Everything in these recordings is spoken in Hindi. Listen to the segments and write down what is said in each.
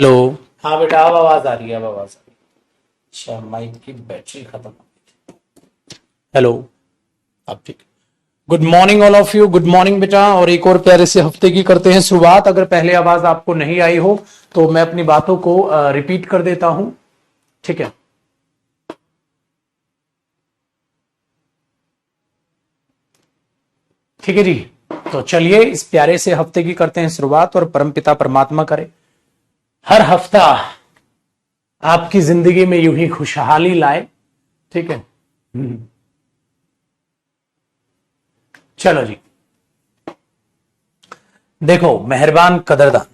हेलो। हाँ बेटा, अब आवाज आ रही है, अब आवाज आ रही है। अच्छा, माइक की बैटरी खत्म हो गई थी। हेलो, अब ठीक। Good morning all of you, good morning बेटा। और एक और प्यारे से हफ्ते की करते हैं शुरुआत। अगर पहले आवाज आपको नहीं आई हो तो मैं अपनी बातों को रिपीट कर देता हूं, ठीक है। ठीक है जी। तो चलिए इस प्यारे से हफ्ते की करते हैं शुरुआत, और परमपिता परमात्मा करे हर हफ्ता आपकी जिंदगी में यूं ही खुशहाली लाए, ठीक है। चलो जी, देखो मेहरबान कदरदान,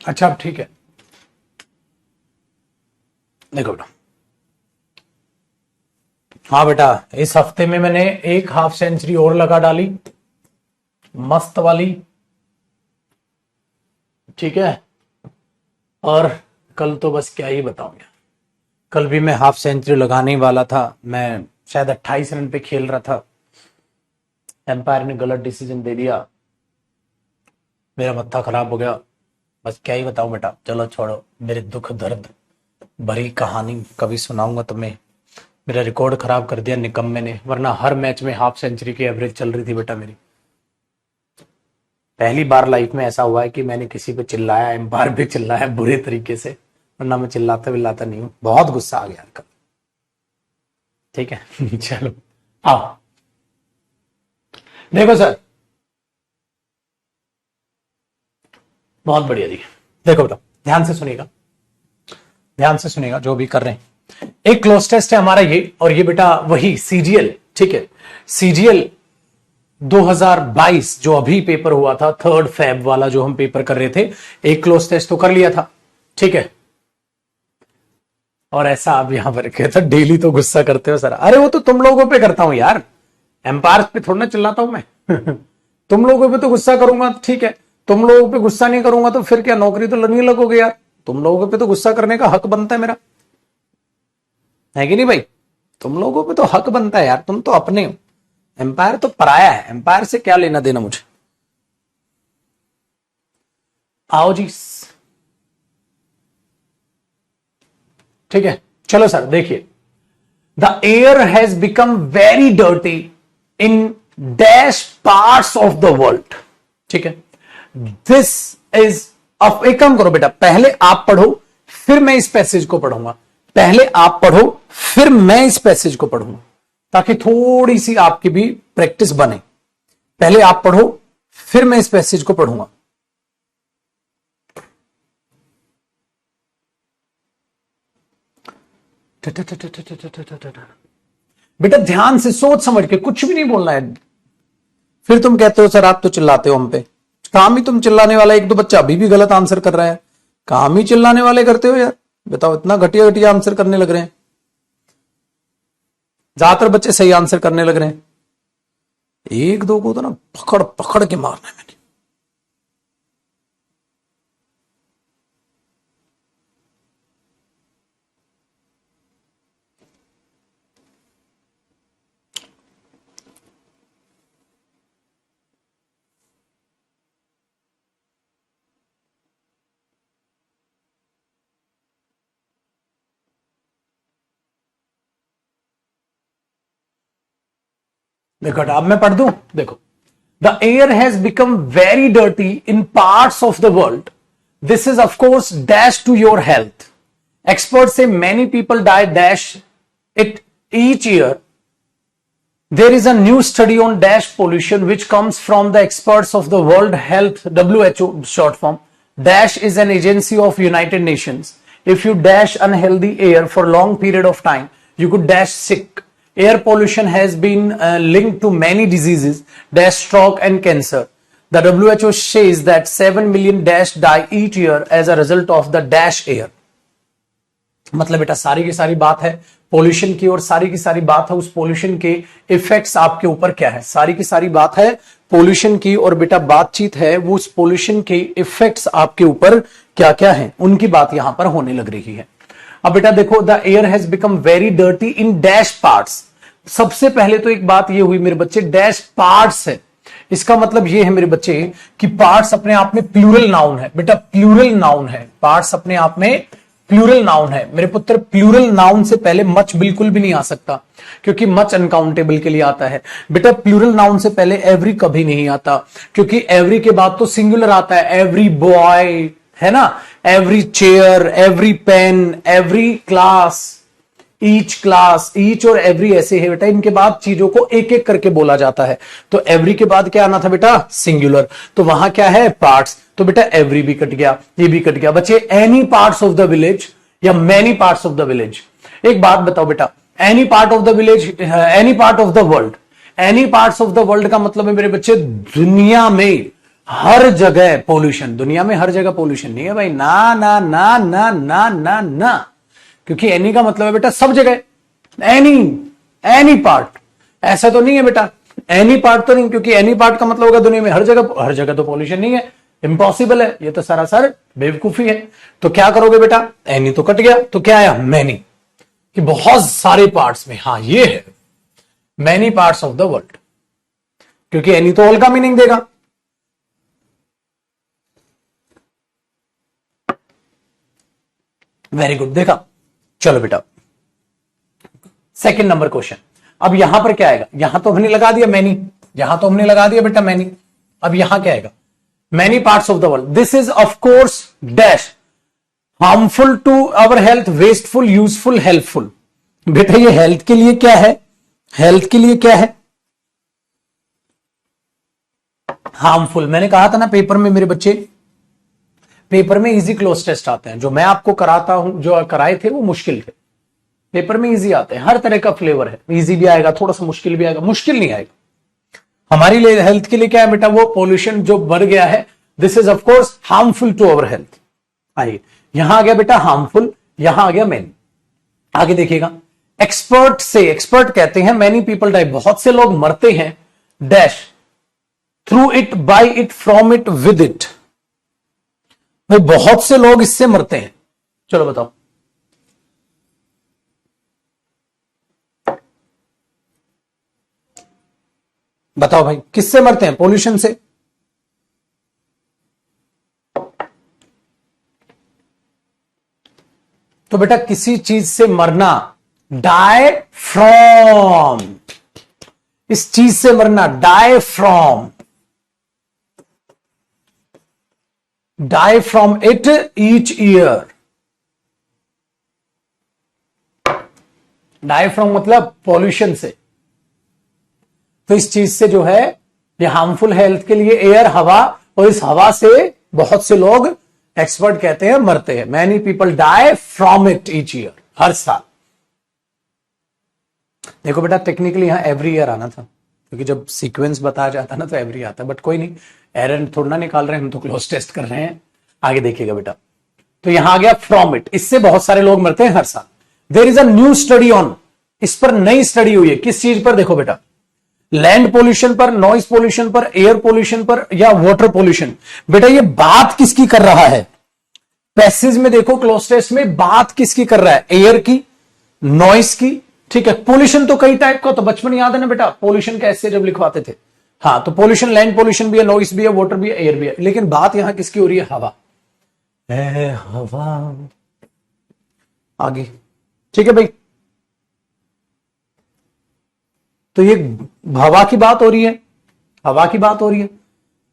अच्छा अब ठीक है। देखो बेटा, हाँ बेटा, इस हफ्ते में मैंने एक हाफ सेंचुरी और लगा डाली, मस्त वाली, ठीक है। और कल तो बस क्या ही बताऊं यार, कल भी मैं हाफ सेंचुरी लगाने ही वाला था। मैं शायद 28 रन पे खेल रहा था, एम्पायर ने गलत डिसीजन दे दिया, मेरा मत्था खराब हो गया। बस क्या ही बताऊं बेटा, चलो छोड़ो, मेरे दुख दर्द भरी कहानी कभी सुनाऊंगा तुम्हें। मेरा रिकॉर्ड खराब कर दिया निकम्मे ने, वरना हर मैच में हाफ सेंचुरी की एवरेज चल रही थी बेटा मेरी। पहली बार लाइफ में ऐसा हुआ है कि मैंने किसी पे चिल्लाया, एम्पायर पे चिल्लाया बुरे तरीके से, वरना मैं चिल्लाता विल्लाता नहीं हूं। बहुत गुस्सा आ गया कल, ठीक है। चलो आओ, देखो सर, बहुत बढ़िया जी। देखो बेटा, ध्यान से सुनिएगा, ध्यान से सुनिएगा जो भी कर रहे हैं। एक क्लोज टेस्ट है हमारा ये, और ये बेटा वही सीजीएल, ठीक है। सीजीएल 2022 जो अभी पेपर हुआ था, 3 फेब वाला जो हम पेपर कर रहे थे, एक क्लोज टेस्ट तो कर लिया था, ठीक है। और ऐसा आप यहां पर कहते डेली तो गुस्सा करते हो सर। अरे वो तो तुम लोगों पे करता हूं यार, एम्पायर पे थोड़ा ना चिल्लाता हूं मैं। तुम लोगों पे तो गुस्सा करूंगा, ठीक है। तुम लोगों पे गुस्सा नहीं करूंगा तो फिर क्या नौकरी तो नहीं लगोगे यार। तुम लोगों पे तो गुस्सा करने का हक बनता है मेरा, है कि नहीं भाई। तुम लोगों पे तो हक बनता है यार, तुम तो अपने हो। एम्पायर तो पराया है, एम्पायर से क्या लेना देना मुझे। आओ जी, ठीक है। चलो सर देखिए, the air has become very dirty in dash parts of the world, ठीक है। दिस इज, अब एक काम करो बेटा, पहले आप पढ़ो फिर मैं इस पैसेज को पढ़ूंगा। पहले आप पढ़ो फिर मैं इस पैसेज को पढ़ूंगा, ताकि थोड़ी सी आपकी भी प्रैक्टिस बने। पहले आप पढ़ो फिर मैं इस पैसेज को पढ़ूंगा। बेटा ध्यान से सोच समझ के, कुछ भी नहीं बोलना है। फिर तुम कहते हो सर आप तो चिल्लाते हो हम पे। काम ही तुम चिल्लाने वाला, एक दो बच्चा अभी भी गलत आंसर कर रहा है। काम ही चिल्लाने वाले करते हो यार, बताओ, इतना घटिया घटिया आंसर करने लग रहे हैं। ज्यादातर बच्चे सही आंसर करने लग रहे हैं, एक दो को तो ना पकड़ पकड़ के मारना है मैंने। देखो अब मैं पढ़ दूं, देखो, the air has become very dirty in parts of the world. This is of course dash to your health. Experts say many people die dash it each year. There is a new study on dash pollution which comes from the experts of the World Health, WHO short form. Dash is an agency of United Nations. If you dash unhealthy air for long period of time, you could dash sick. Air pollution has been linked to many diseases, dash stroke and cancer. The WHO says that 7 million dash die each year as a result of the dash air. मतलब बेटा सारी की सारी बात है पोल्यूशन की, और सारी की सारी बात है उस पोल्यूशन के इफेक्ट्स आपके ऊपर क्या है। सारी की सारी बात है पोल्यूशन की, और बेटा बातचीत है वो उस पोल्यूशन के इफेक्ट्स आपके ऊपर क्या क्या है, उनकी बात यहां पर होने लग रही है। अब बेटा देखो, the air has become very dirty in dash parts. सबसे पहले तो एक बात ये हुई मेरे बच्चे, डैश पार्ट्स है, इसका मतलब ये है मेरे बच्चे कि पार्ट्स अपने आप में प्लूरल नाउन है। बेटा प्लूरल नाउन है, पार्ट्स अपने आप में प्लूरल नाउन है मेरे पुत्र। प्लूरल नाउन से पहले मच बिल्कुल भी नहीं आ सकता, क्योंकि मच अनकाउंटेबल के लिए आता है। बेटा प्लूरल नाउन से पहले एवरी कभी नहीं आता, क्योंकि एवरी के बाद तो सिंगुलर आता है। एवरी बॉय है ना, every chair, every pen, every class, each और एवरी ऐसे है बेटा, इनके बाद चीजों को एक एक करके बोला जाता है। तो एवरी के बाद क्या आना था बेटा, सिंगुलर, तो वहां क्या है, पार्ट्स। तो बेटा एवरी भी कट गया, ये भी कट गया। बच्चे any parts of the village या many parts of the village. एक बात बताओ बेटा, any part of the village, any part of the world. Any parts of the world का मतलब है मेरे बच्चे दुनिया में हर जगह पोल्यूशन। दुनिया में हर जगह पोल्यूशन नहीं है भाई, ना ना ना ना ना ना ना, क्योंकि एनी का मतलब है बेटा सब जगह, एनी पार्ट। ऐसा तो नहीं है बेटा, एनी पार्ट तो नहीं, क्योंकि एनी पार्ट का मतलब होगा दुनिया में हर जगह तो पॉल्यूशन नहीं है, इम्पॉसिबल है, ये तो सरासर बेवकूफी है। तो क्या करोगे बेटा, एनी तो कट गया, तो क्या आया, मैनी, कि बहुत सारे पार्ट्स में। हाँ ये है many parts of the world, क्योंकि एनी तो ऑल का मीनिंग देगा। वेरी गुड, देखा। चलो बेटा सेकंड नंबर क्वेश्चन। अब यहां पर क्या आएगा, यहां तो हमने लगा दिया मैनी, यहां तो हमने लगा दिया बेटा मैनी। अब यहां क्या आएगा, many parts of the world. This is of course dash harmful to our health, wasteful, useful, helpful. बेटा ये हेल्थ के लिए क्या है, हेल्थ के लिए क्या है, हार्मफुल। मैंने कहा था ना पेपर में मेरे बच्चे, पेपर में इजी क्लोज टेस्ट आते हैं, जो मैं आपको कराता हूं, जो कराए थे वो मुश्किल थे, पेपर में इजी आते हैं, हर तरह का फ्लेवर है, इजी भी आएगा, थोड़ा सा मुश्किल भी आएगा, मुश्किल नहीं आएगा। हमारी लिए हेल्थ के लिए क्या है बेटा, वो पोल्यूशन जो बढ़ गया है, this is of course harmful to our health. आइए यहां आ गया बेटा हार्मफुल, यहां आ गया मैनी। आगे देखिएगा, एक्सपर्ट से, एक्सपर्ट कहते हैं मैनी पीपल डाई, बहुत से लोग मरते हैं, dash through it, by it, from it, with it. भाई बहुत से लोग इससे मरते हैं, चलो बताओ। बताओ भाई किससे मरते हैं, पोल्यूशन से। तो बेटा किसी चीज से मरना, डाई फ्रॉम, इस चीज से मरना, die from, die from it each year. Die from मतलब पॉल्यूशन से, तो इस चीज से जो है ये हार्मफुल हेल्थ के लिए, एयर, हवा, और इस हवा से बहुत से लोग, एक्सपर्ट कहते हैं, मरते हैं। Many people die from it each year, हर साल। देखो बेटा टेक्निकली यहां एवरी ईयर आना था, क्योंकि जब सीक्वेंस बताया जाता ना तो एवरी आता है, बट कोई नहीं, एरर थोड़ा ना निकाल रहे हैं हम, तो क्लोज टेस्ट कर रहे हैं। आगे देखिएगा बेटा, तो यहां आ गया फ्रॉम इट, इससे बहुत सारे लोग मरते हैं हर साल। There is a new study on, इस पर नई स्टडी हुई है, किस चीज पर, देखो बेटा, लैंड पोल्यूशन पर, नॉइज पोल्यूशन पर, एयर पोल्यूशन पर, या वाटर पोल्यूशन। बेटा ये बात किसकी कर रहा है, पैसेज में देखो क्लोज टेस्ट में बात किसकी कर रहा है, एयर की, नॉइज की, ठीक है। पोल्यूशन तो कई टाइप का, तो बचपन याद है ना बेटा, पोल्यूशन कैसे जब लिखवाते थे। हाँ तो पोल्यूशन, लैंड पोल्यूशन भी है, नॉइज भी है, वाटर भी है, एयर भी है, लेकिन बात यहां किसकी हो रही है, हवा, हवा। आगे ठीक है भाई, तो ये हवा की बात हो रही है, हवा की बात हो रही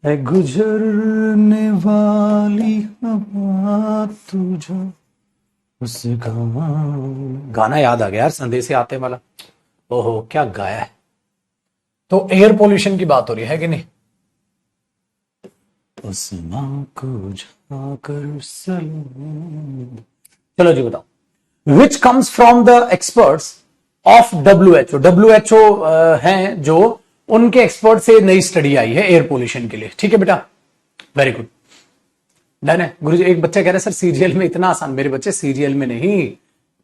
है, गुजरने वाली हवा तुझे, उस गाना याद आ गया यार, संदेशे आते वाला, ओहो क्या गाया है। तो एयर पोल्यूशन की बात हो रही है कि नहीं, उस मां को जाकर सलाम। चलो जी बताओ, which comes from the experts of WHO। WHO हैं जो, उनके एक्सपर्ट से नई स्टडी आई है एयर पोल्यूशन के लिए, ठीक है बेटा, वेरी गुड, डन है। गुरुजी एक बच्चा कह रहा है सर सीरियल में इतना आसान, मेरे बच्चे सीरियल में नहीं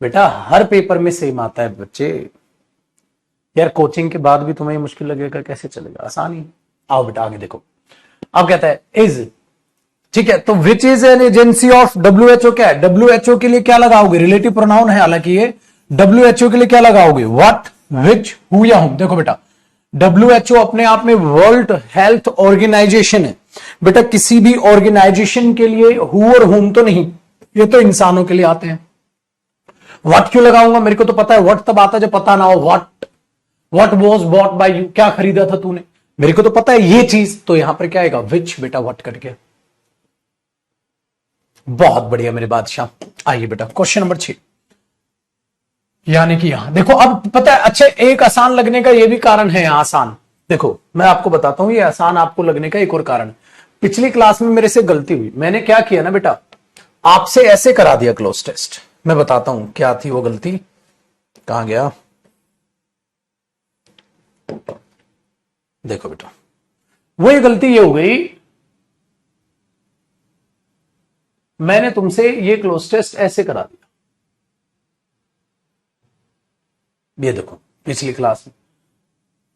बेटा, हर पेपर में सेम आता है बच्चे। यार कोचिंग के बाद भी तुम्हें मुश्किल लगेगा, कैसे चलेगा, आसान ही। आओ बेटा आगे देखो, अब कहता है इज, ठीक है, तो which is an agency of WHO, क्या है, WHO के लिए क्या लगाओगे, रिलेटिव प्रोनाउन है, हालांकि ये WHO के लिए क्या लगाओगे, व्हाट, विच, हु या हुम। देखो बेटा, WHO अपने आप में वर्ल्ड हेल्थ ऑर्गेनाइजेशन है बेटा, किसी भी ऑर्गेनाइजेशन के लिए हु और हुम तो नहीं, ये तो इंसानों के लिए आते हैं। व्हाट क्यों लगाऊंगा, मेरे को तो पता है व्हाट तब आता जब पता ना हो। What was bought by you, क्या खरीदा था तूने, मेरे को तो पता है ये चीज, तो यहां पर क्या आएगा, विच बेटा, व्हाट करके। बहुत बढ़िया मेरे बादशाह। आइए बेटा क्वेश्चन नंबर 6, यानी कि यहां देखो, अब पता है, अच्छा एक आसान लगने का यह भी कारण है यहां आसान। देखो मैं आपको बताता हूं, ये आसान आपको लगने का एक और कारण। पिछली क्लास में मेरे से गलती हुई, मैंने क्या किया ना बेटा, आपसे ऐसे करा दिया क्लोज टेस्ट। मैं बताता हूं क्या थी वो गलती, कहां गया, देखो बेटा, वो ये गलती ये हो गई, मैंने तुमसे ये क्लोज टेस्ट ऐसे करा दिया। ये देखो पिछली क्लास में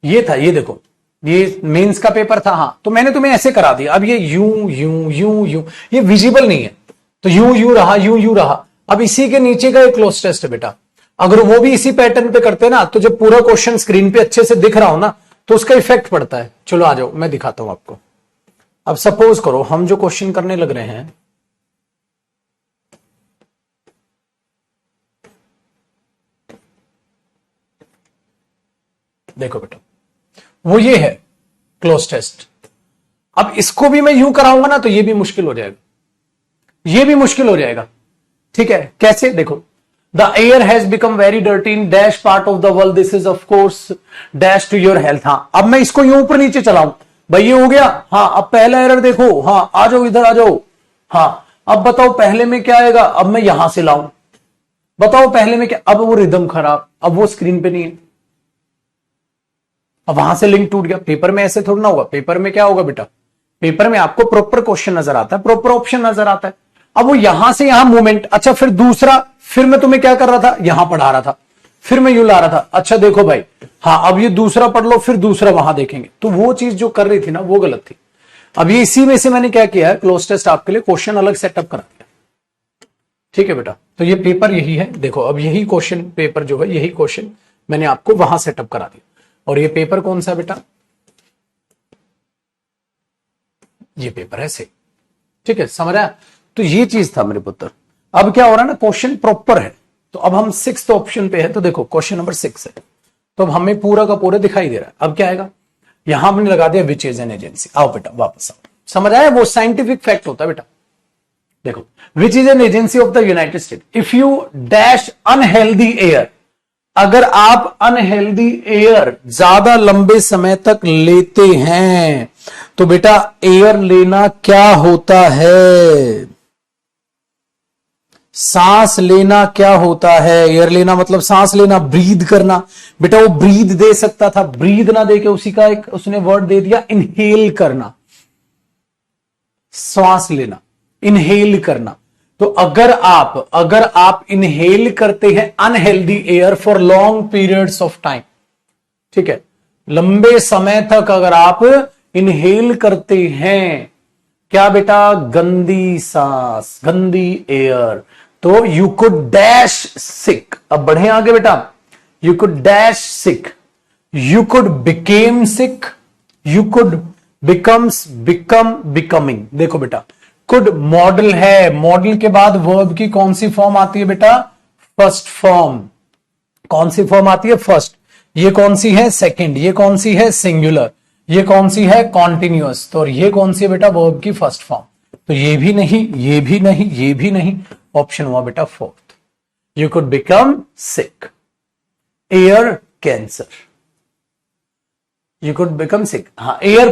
ये था, ये देखो ये मेंस का पेपर था, हाँ, तो मैंने तुम्हें ऐसे करा दिया। अब ये यूं यूं यूं यूं, ये विजिबल नहीं है, तो यूं यूं रहा, यूं यूं रहा। अब इसी के नीचे का एक क्लोज टेस्ट है बेटा, अगर वो भी इसी पैटर्न पे करते ना, तो जब पूरा क्वेश्चन स्क्रीन पे अच्छे से दिख रहा हो ना, तो उसका इफेक्ट पड़ता है। चलो आ जाओ, मैं दिखाता हूं आपको। अब सपोज करो हम जो क्वेश्चन करने लग रहे हैं, देखो बेटा, वो ये है क्लोज टेस्ट। अब इसको भी मैं यूं कराऊंगा ना, तो ये भी मुश्किल हो जाएगा, ये भी मुश्किल हो जाएगा। ठीक है, कैसे, देखो, the air has become very dirty in dash part of the world, this is of course dash to your health. हाँ, अब मैं इसको यूं ऊपर नीचे चलाऊं, भाई ये हो गया। हाँ, अब पहला एरर देखो, हाँ आ जाओ इधर आ जाओ। हाँ, अब बताओ पहले में क्या आएगा, अब मैं यहां से लाऊं, बताओ पहले में क्या, अब वो रिदम खराब, अब वो स्क्रीन पे नहीं है, अब वहां से लिंक टूट गया। पेपर में ऐसे थोड़ा ना होगा, पेपर में क्या होगा बेटा, पेपर में आपको प्रॉपर क्वेश्चन नजर आता है, प्रॉपर ऑप्शन नजर आता है। अब वो यहां से यहां मूवमेंट, अच्छा फिर दूसरा, फिर मैं तुम्हें क्या कर रहा था, यहां पढ़ा रहा था, फिर मैं यूं ला रहा था। अच्छा देखो भाई, हाँ अब ये दूसरा पढ़ लो, फिर दूसरा वहां देखेंगे, तो वो चीज जो कर रही थी ना, वो गलत थी। अब ये इसी में से मैंने क्या किया है, क्लोज टेस्ट आपके लिए क्वेश्चन अलग सेटअप करा दिया। ठीक है बेटा, तो ये पेपर यही है, देखो अब यही क्वेश्चन पेपर जो है, यही क्वेश्चन मैंने आपको वहां सेटअप करा दिया। और ये पेपर कौन सा बेटा, ये पेपर है से, ठीक है, समझ आया। तो ये चीज था मेरे पुत्र। अब क्या हो रहा है ना, क्वेश्चन प्रॉपर है, तो अब हम 6th ऑप्शन पे है, तो देखो क्वेश्चन नंबर 6 है, तो अब हमें पूरा का पूरा दिखाई दे रहा है। अब क्या आएगा, यहां हमने लगा दिया विच इज एन एजेंसी। आओ बेटा वापस आओ, समझ आया, वो साइंटिफिक फैक्ट होता है बेटा। देखो, which is an agency of the United state if you dash unhealthy air, अगर आप अनहेल्दी एयर ज्यादा लंबे समय तक लेते हैं, तो बेटा एयर लेना क्या होता है, सांस लेना क्या होता है। एयर लेना मतलब सांस लेना, ब्रीद करना। बेटा वो ब्रीद दे सकता था, ब्रीद ना देके उसी का एक उसने वर्ड दे दिया, इनहेल करना, श्वास लेना, इनहेल करना। तो अगर आप इनहेल करते हैं unhealthy air for long periods of time, ठीक है, लंबे समय तक अगर आप इनहेल करते हैं, क्या बेटा, गंदी सांस, गंदी एयर, तो यू कुड डैश सिक। अब बढ़े आगे बेटा, you could dash sick, you could became sick, you could becoming. देखो बेटा, कुड मॉडल है, मॉडल के बाद वर्ब की कौन सी फॉर्म आती है बेटा, फर्स्ट फॉर्म। कौन सी फॉर्म आती है, फर्स्ट। ये कौन सी है, सेकंड। ये कौन सी है, सिंगुलर। ये कौन सी है, कॉन्टिन्यूअस। तो ये कौन सी है बेटा, वर्ब की फर्स्ट फॉर्म। तो ये भी नहीं, ये भी नहीं, ये भी नहीं, ऑप्शन हुआ बेटा fourth, you could become sick. Air cancer, you could become sick। हाँ, air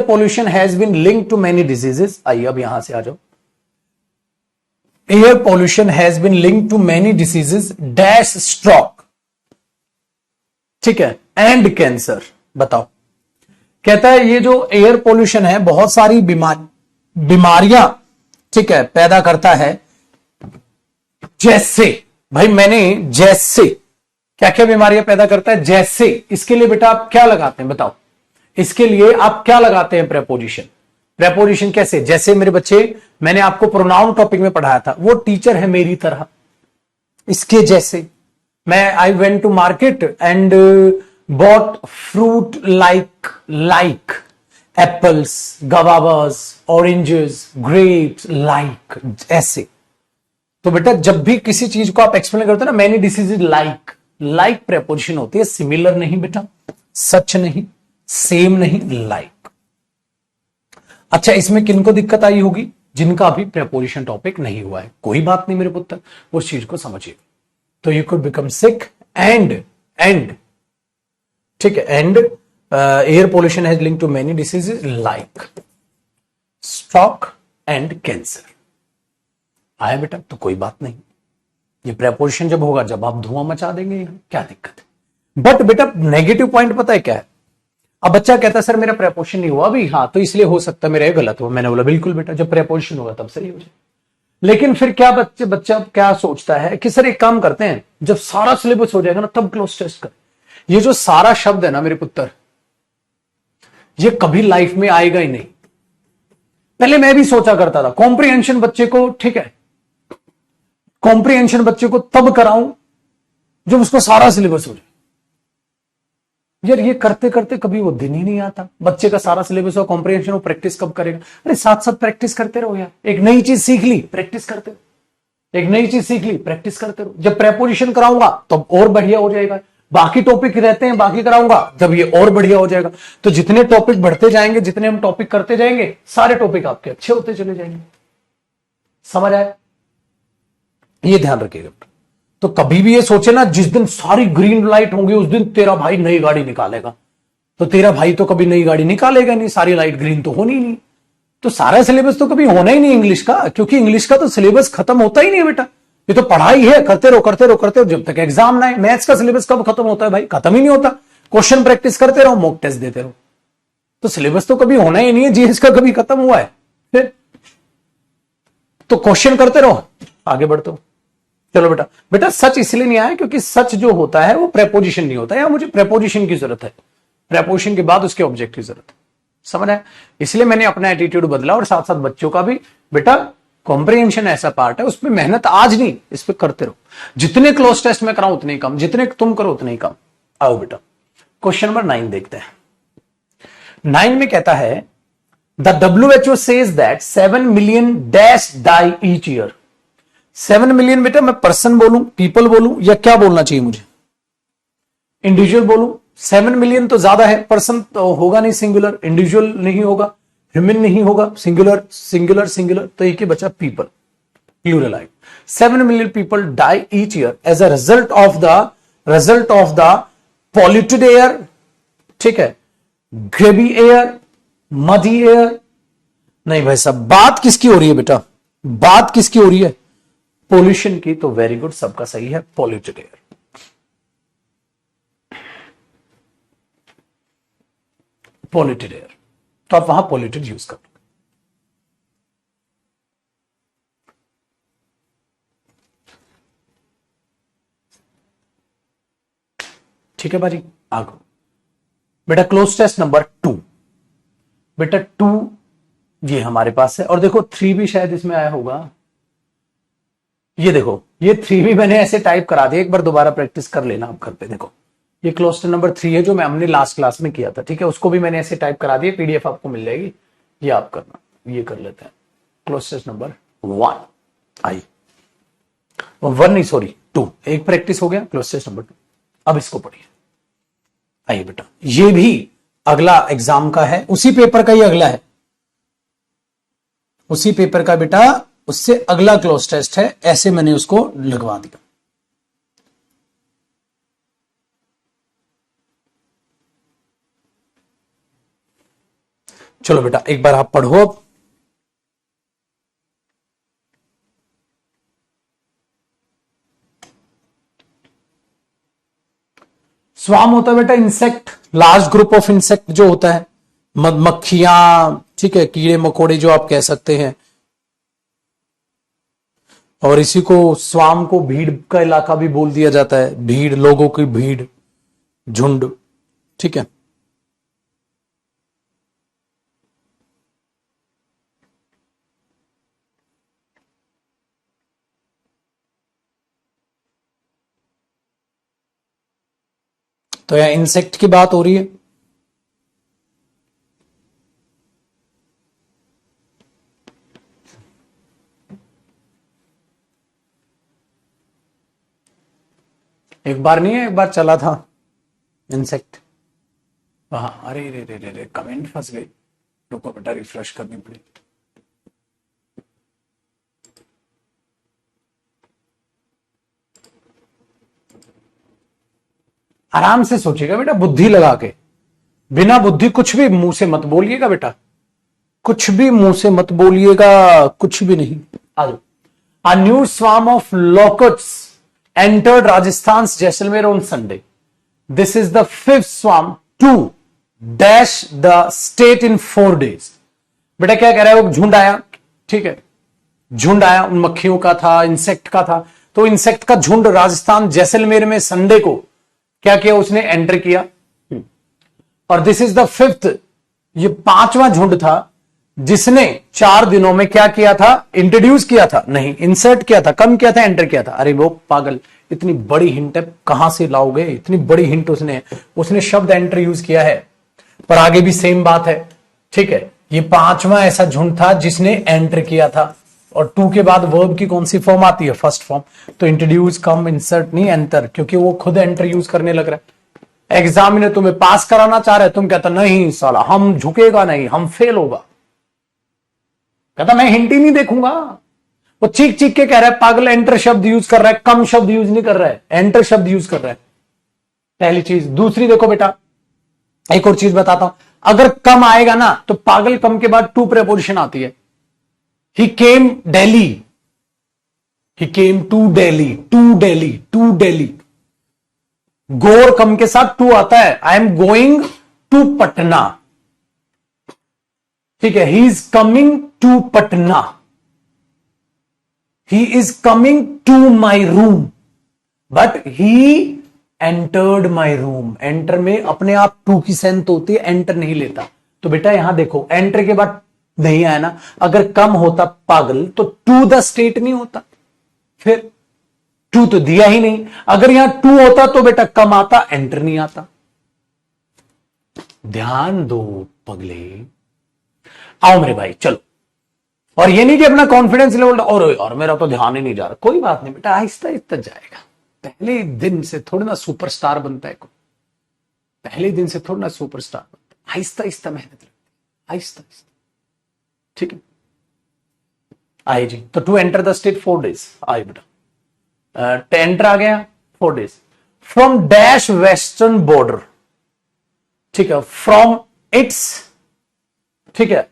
pollution has been linked to many diseases. आइए अब यहां से आ जाओ, air pollution has been linked to many diseases dash stroke, ठीक है, एंड कैंसर। बताओ, कहता है ये जो एयर पोल्यूशन है बहुत सारी बीमारियां, ठीक है, पैदा करता है। जैसे भाई मैंने जैसे क्या क्या बीमारियां पैदा करता है, जैसे, इसके लिए बेटा आप क्या लगाते हैं बताओ, इसके लिए आप क्या लगाते हैं, प्रेपोजिशन। प्रेपोजिशन कैसे, जैसे मेरे बच्चे, मैंने आपको प्रोनाउन टॉपिक में पढ़ाया था, वो टीचर है मेरी तरह, इसके जैसे, मैं I went to market and bought fruit like apples, guavas, oranges, grapes, like, ऐसे। तो बेटा जब भी किसी चीज को आप एक्सप्लेन करते हो ना, मैनी डिसीजेज लाइक प्रेपोजिशन होती है, सिमिलर नहीं बेटा, सच नहीं, सेम नहीं, लाइक। अच्छा, इसमें किनको दिक्कत आई होगी? जिनका अभी प्रेपोजिशन टॉपिक नहीं हुआ है। कोई बात नहीं मेरे पुत्र, उस चीज को समझिए। तो you could become sick and ठीक है, and air pollution has link to many diseases like stroke and cancer. आया बेटा? तो कोई बात नहीं, ये प्रेपोजिशन जब होगा जब आप धुआं मचा देंगे यहां, क्या दिक्कत है? बट बेटा नेगेटिव पॉइंट पता है क्या है? अब बच्चा कहता है सर मेरा प्रेपोजिशन नहीं हुआ अभी, हाँ तो इसलिए हो सकता है मेरा ये गलत हुआ। मैंने बोला बिल्कुल बेटा, जब प्रेपोजिशन होगा तब सही हो जाए। लेकिन फिर क्या बच्चा क्या सोचता है कि सर एक काम करते हैं, जब सारा सिलेबस हो जाएगा ना तब क्लोज टेस्ट कर। ये जो सारा शब्द है ना मेरे पुत्र, ये कभी लाइफ में आएगा ही नहीं। पहले मैं भी सोचा करता था कॉम्प्रिहेंशन बच्चे को, ठीक है, कॉम्प्रिहेंशन बच्चे को तब कराऊं जब उसको सारा सिलेबस हो जाए। यार ये करते करते कभी वो दिन ही नहीं आता। बच्चे का सारा सिलेबस हो, कॉम्प्रिहेंशन हो, प्रैक्टिस कब करेगा? अरे साथ साथ प्रैक्टिस करते रहो यार। एक नई चीज सीख ली, प्रैक्टिस करते रहो। एक नई चीज सीख ली, प्रैक्टिस करते रहो। जब प्रेपोजिशन कराऊंगा तब और बढ़िया हो जाएगा। बाकी टॉपिक रहते हैं, बाकी कराऊंगा जब ये और बढ़िया हो जाएगा। तो जितने टॉपिक बढ़ते जाएंगे, जितने हम टॉपिक करते जाएंगे, सारे टॉपिक आपके अच्छे होते चले जाएंगे। समझ आए? ये ध्यान रखिएगा। तो कभी भी ये सोचे ना जिस दिन सारी ग्रीन लाइट होंगी उस दिन तेरा भाई नई गाड़ी निकालेगा, तो तेरा भाई तो कभी नई गाड़ी निकालेगा नहीं, सारी लाइट ग्रीन तो होनी ही नहीं। तो सारा सिलेबस तो कभी होना ही नहीं इंग्लिश का, क्योंकि इंग्लिश का तो सिलेबस खत्म होता ही नहीं बेटा। ये तो पढ़ाई है, करते रहो करते रहो करते रहो जब तक एग्जाम ना आए। मैथ्स का सिलेबस कब खत्म होता है भाई? खत्म ही नहीं होता। क्वेश्चन प्रैक्टिस करते रहो, मॉक टेस्ट देते रहो। तो सिलेबस तो कभी होना ही नहीं है। जीएस का कभी खत्म हुआ है? फिर तो क्वेश्चन करते रहो, आगे बढ़ते हो। चलो बेटा, बेटा सच इसलिए नहीं आया क्योंकि सच जो होता है वो प्रेपोजिशन नहीं होता है, या मुझे प्रेपोजिशन की जरूरत है, प्रेपोजिशन के बाद उसके ऑब्जेक्ट की जरूरत है। समझ आया? इसलिए मैंने अपना एटीट्यूड बदला, और साथ साथ बच्चों का भी। बेटा कॉम्प्रिहेंशन ऐसा पार्ट है, उसमें मेहनत आज नहीं, इस पर करते रहो। जितने क्लोज टेस्ट में कराऊं उतने ही कम, जितने तुम करो उतने ही कम। आओ बेटा क्वेश्चन नंबर 9 देखते हैं। 9 में कहता है the WHO says that 7 million dash die each year. 7 million बेटा मैं पर्सन बोलूं, पीपल बोलूं, या क्या बोलना चाहिए मुझे? इंडिविजुअल बोलूं? 7 मिलियन तो ज्यादा है, पर्सन तो होगा नहीं सिंगुलर, इंडिविजुअल नहीं होगा, ह्यूमन नहीं होगा, सिंगुलर सिंगुलर सिंगुलर, तो एक ही बचा पीपल, प्लूरल आएगा। 7 million people die each year as a result of the polluted air, ठीक है, ग्रेवी एयर, मदी एयर। नहीं भाई साहब, बात किसकी हो रही है बेटा? बात किसकी हो रही है? पोल्यूशन की। तो वेरी गुड, सबका सही है, पॉल्यूटेड एयर। पॉल्यूटेड एयर, तो आप वहां पॉल्यूटेड यूज कर लो। ठीक है बाजी, आगे बेटा क्लोज टेस्ट नंबर 2। बेटा 2 ये हमारे पास है, और देखो 3 भी शायद इसमें आया होगा। ये देखो, ये 3 भी मैंने ऐसे टाइप करा दिया, एक बार दोबारा प्रैक्टिस कर लेना आप घर पे। देखो ये क्लोज टेस्ट नंबर 3 है जो मैं हमने लास्ट क्लास में किया था, ठीक है, उसको भी मैंने ऐसे टाइप करा दिया, पीडीएफ आपको मिल जाएगी, ये आप करना। ये कर लेते हैं क्लोज टेस्ट नंबर 1 आई 1 नहीं सॉरी 2, एक प्रैक्टिस हो गया, क्लोज टेस्ट नंबर 2। अब इसको पढ़िए। आइए बेटा, ये भी अगला एग्जाम का है, उसी पेपर का ही अगला है, उसी पेपर का बेटा, उससे अगला क्लोज टेस्ट है, ऐसे मैंने उसको लगवा दिया। चलो बेटा एक बार आप पढ़ो अब। स्वाम होता है बेटा insect, large group of insect जो होता है, मधुमक्खियां, ठीक है, कीड़े मकोड़े जो आप कह सकते हैं। और इसी को स्वाम को भीड़ का इलाका भी बोल दिया जाता है, भीड़, लोगों की भीड़, झुंड, ठीक है। तो यहां इंसेक्ट की बात हो रही है। एक बार नहीं है, एक बार चला था इंसेक्ट वहां। अरे रे रे रे रे, कमेंट फंस गई, रुको बेटा रिफ्रेश करनी पड़ी। आराम से सोचिएगा बेटा, बुद्धि लगा के। बिना बुद्धि कुछ भी मुंह से मत बोलिएगा बेटा, कुछ भी मुंह से मत बोलिएगा, कुछ भी नहीं। A new swarm of locusts entered Rajasthan's Jaisalmer on Sunday. This is the fifth swarm to dash the state in 4 days. बेटा क्या कह रहा है, वो झुंड आया, ठीक है, झुंड आया, उन मक्खियों का था, इंसेक्ट का था। तो इंसेक्ट का झुंड राजस्थान जैसलमेर में संडे को क्या किया, उसने एंटर किया। और दिस इज द फिफ्थ, ये 5वां झुंड था जिसने 4 दिनों में क्या किया था, इंट्रोड्यूस किया था, नहीं इंसर्ट किया था, कम किया था, एंटर किया था। अरे वो पागल, इतनी बड़ी हिंट है, कहां से लाओगे इतनी बड़ी हिंट। उसने शब्द एंटर यूज किया है, पर आगे भी सेम बात है, ठीक है। ये 5वां ऐसा झुंड था जिसने एंटर किया था। और 2 के बाद वर्ब की कौन सी फॉर्म आती है, फर्स्ट फॉर्म। तो इंट्रोड्यूस, कम, इंसर्ट नहीं, एंटर, क्योंकि वो खुद एंटर यूज करने लग रहा है। एग्जामिनर तुम्हें पास कराना चाह रहा है, तुम कहता नहीं साला हम झुकेगा नहीं, हम फेल होगा। कहता मैं हिंट ही नहीं देखूंगा। वो चीख चीख के कह रहा है पागल, एंटर शब्द यूज कर रहा है, कम शब्द यूज नहीं कर रहा है, एंटर शब्द यूज कर रहा है। पहली चीज। दूसरी देखो बेटा, एक और चीज बताता हूं, अगर कम आएगा ना तो पागल कम के बाद टू प्रेपोजिशन आती है। He came Delhi, he came to Delhi, to Delhi, to Delhi. Go or come के साथ टू आता है, I am going to Patna, ठीक है। He is coming to Patna, he is coming to my room, but he entered my room. Enter में अपने आप टू की सेंस होती है, एंटर नहीं लेता। तो बेटा यहां देखो, एंटर के बाद नहीं आया ना, अगर कम होता पागल तो टू द स्टेट नहीं होता, फिर टू तो दिया ही नहीं। अगर यहां टू होता तो बेटा कम आता, एंटर नहीं आता। ध्यान दो पगले, आओ मेरे भाई चलो। और ये नहीं कि अपना कॉन्फिडेंस लेवल और मेरा तो ध्यान ही नहीं जा रहा, कोई बात नहीं बेटा, आहिस्ता आहिस्ता जाएगा। पहले दिन से थोड़ा ना सुपरस्टार बनता है, पहले दिन से थोड़ा ना सुपरस्टार बनता है, आहिस्ता आहिस्ता मेहनत लगती है, आहिस्ता आहिस्ता, ठीक है। आए जी, तो to enter the state 4 days, आए बेटा। एंटर आ गया 4 days from dash western border, ठीक है, फ्रॉम इट्स, ठीक है,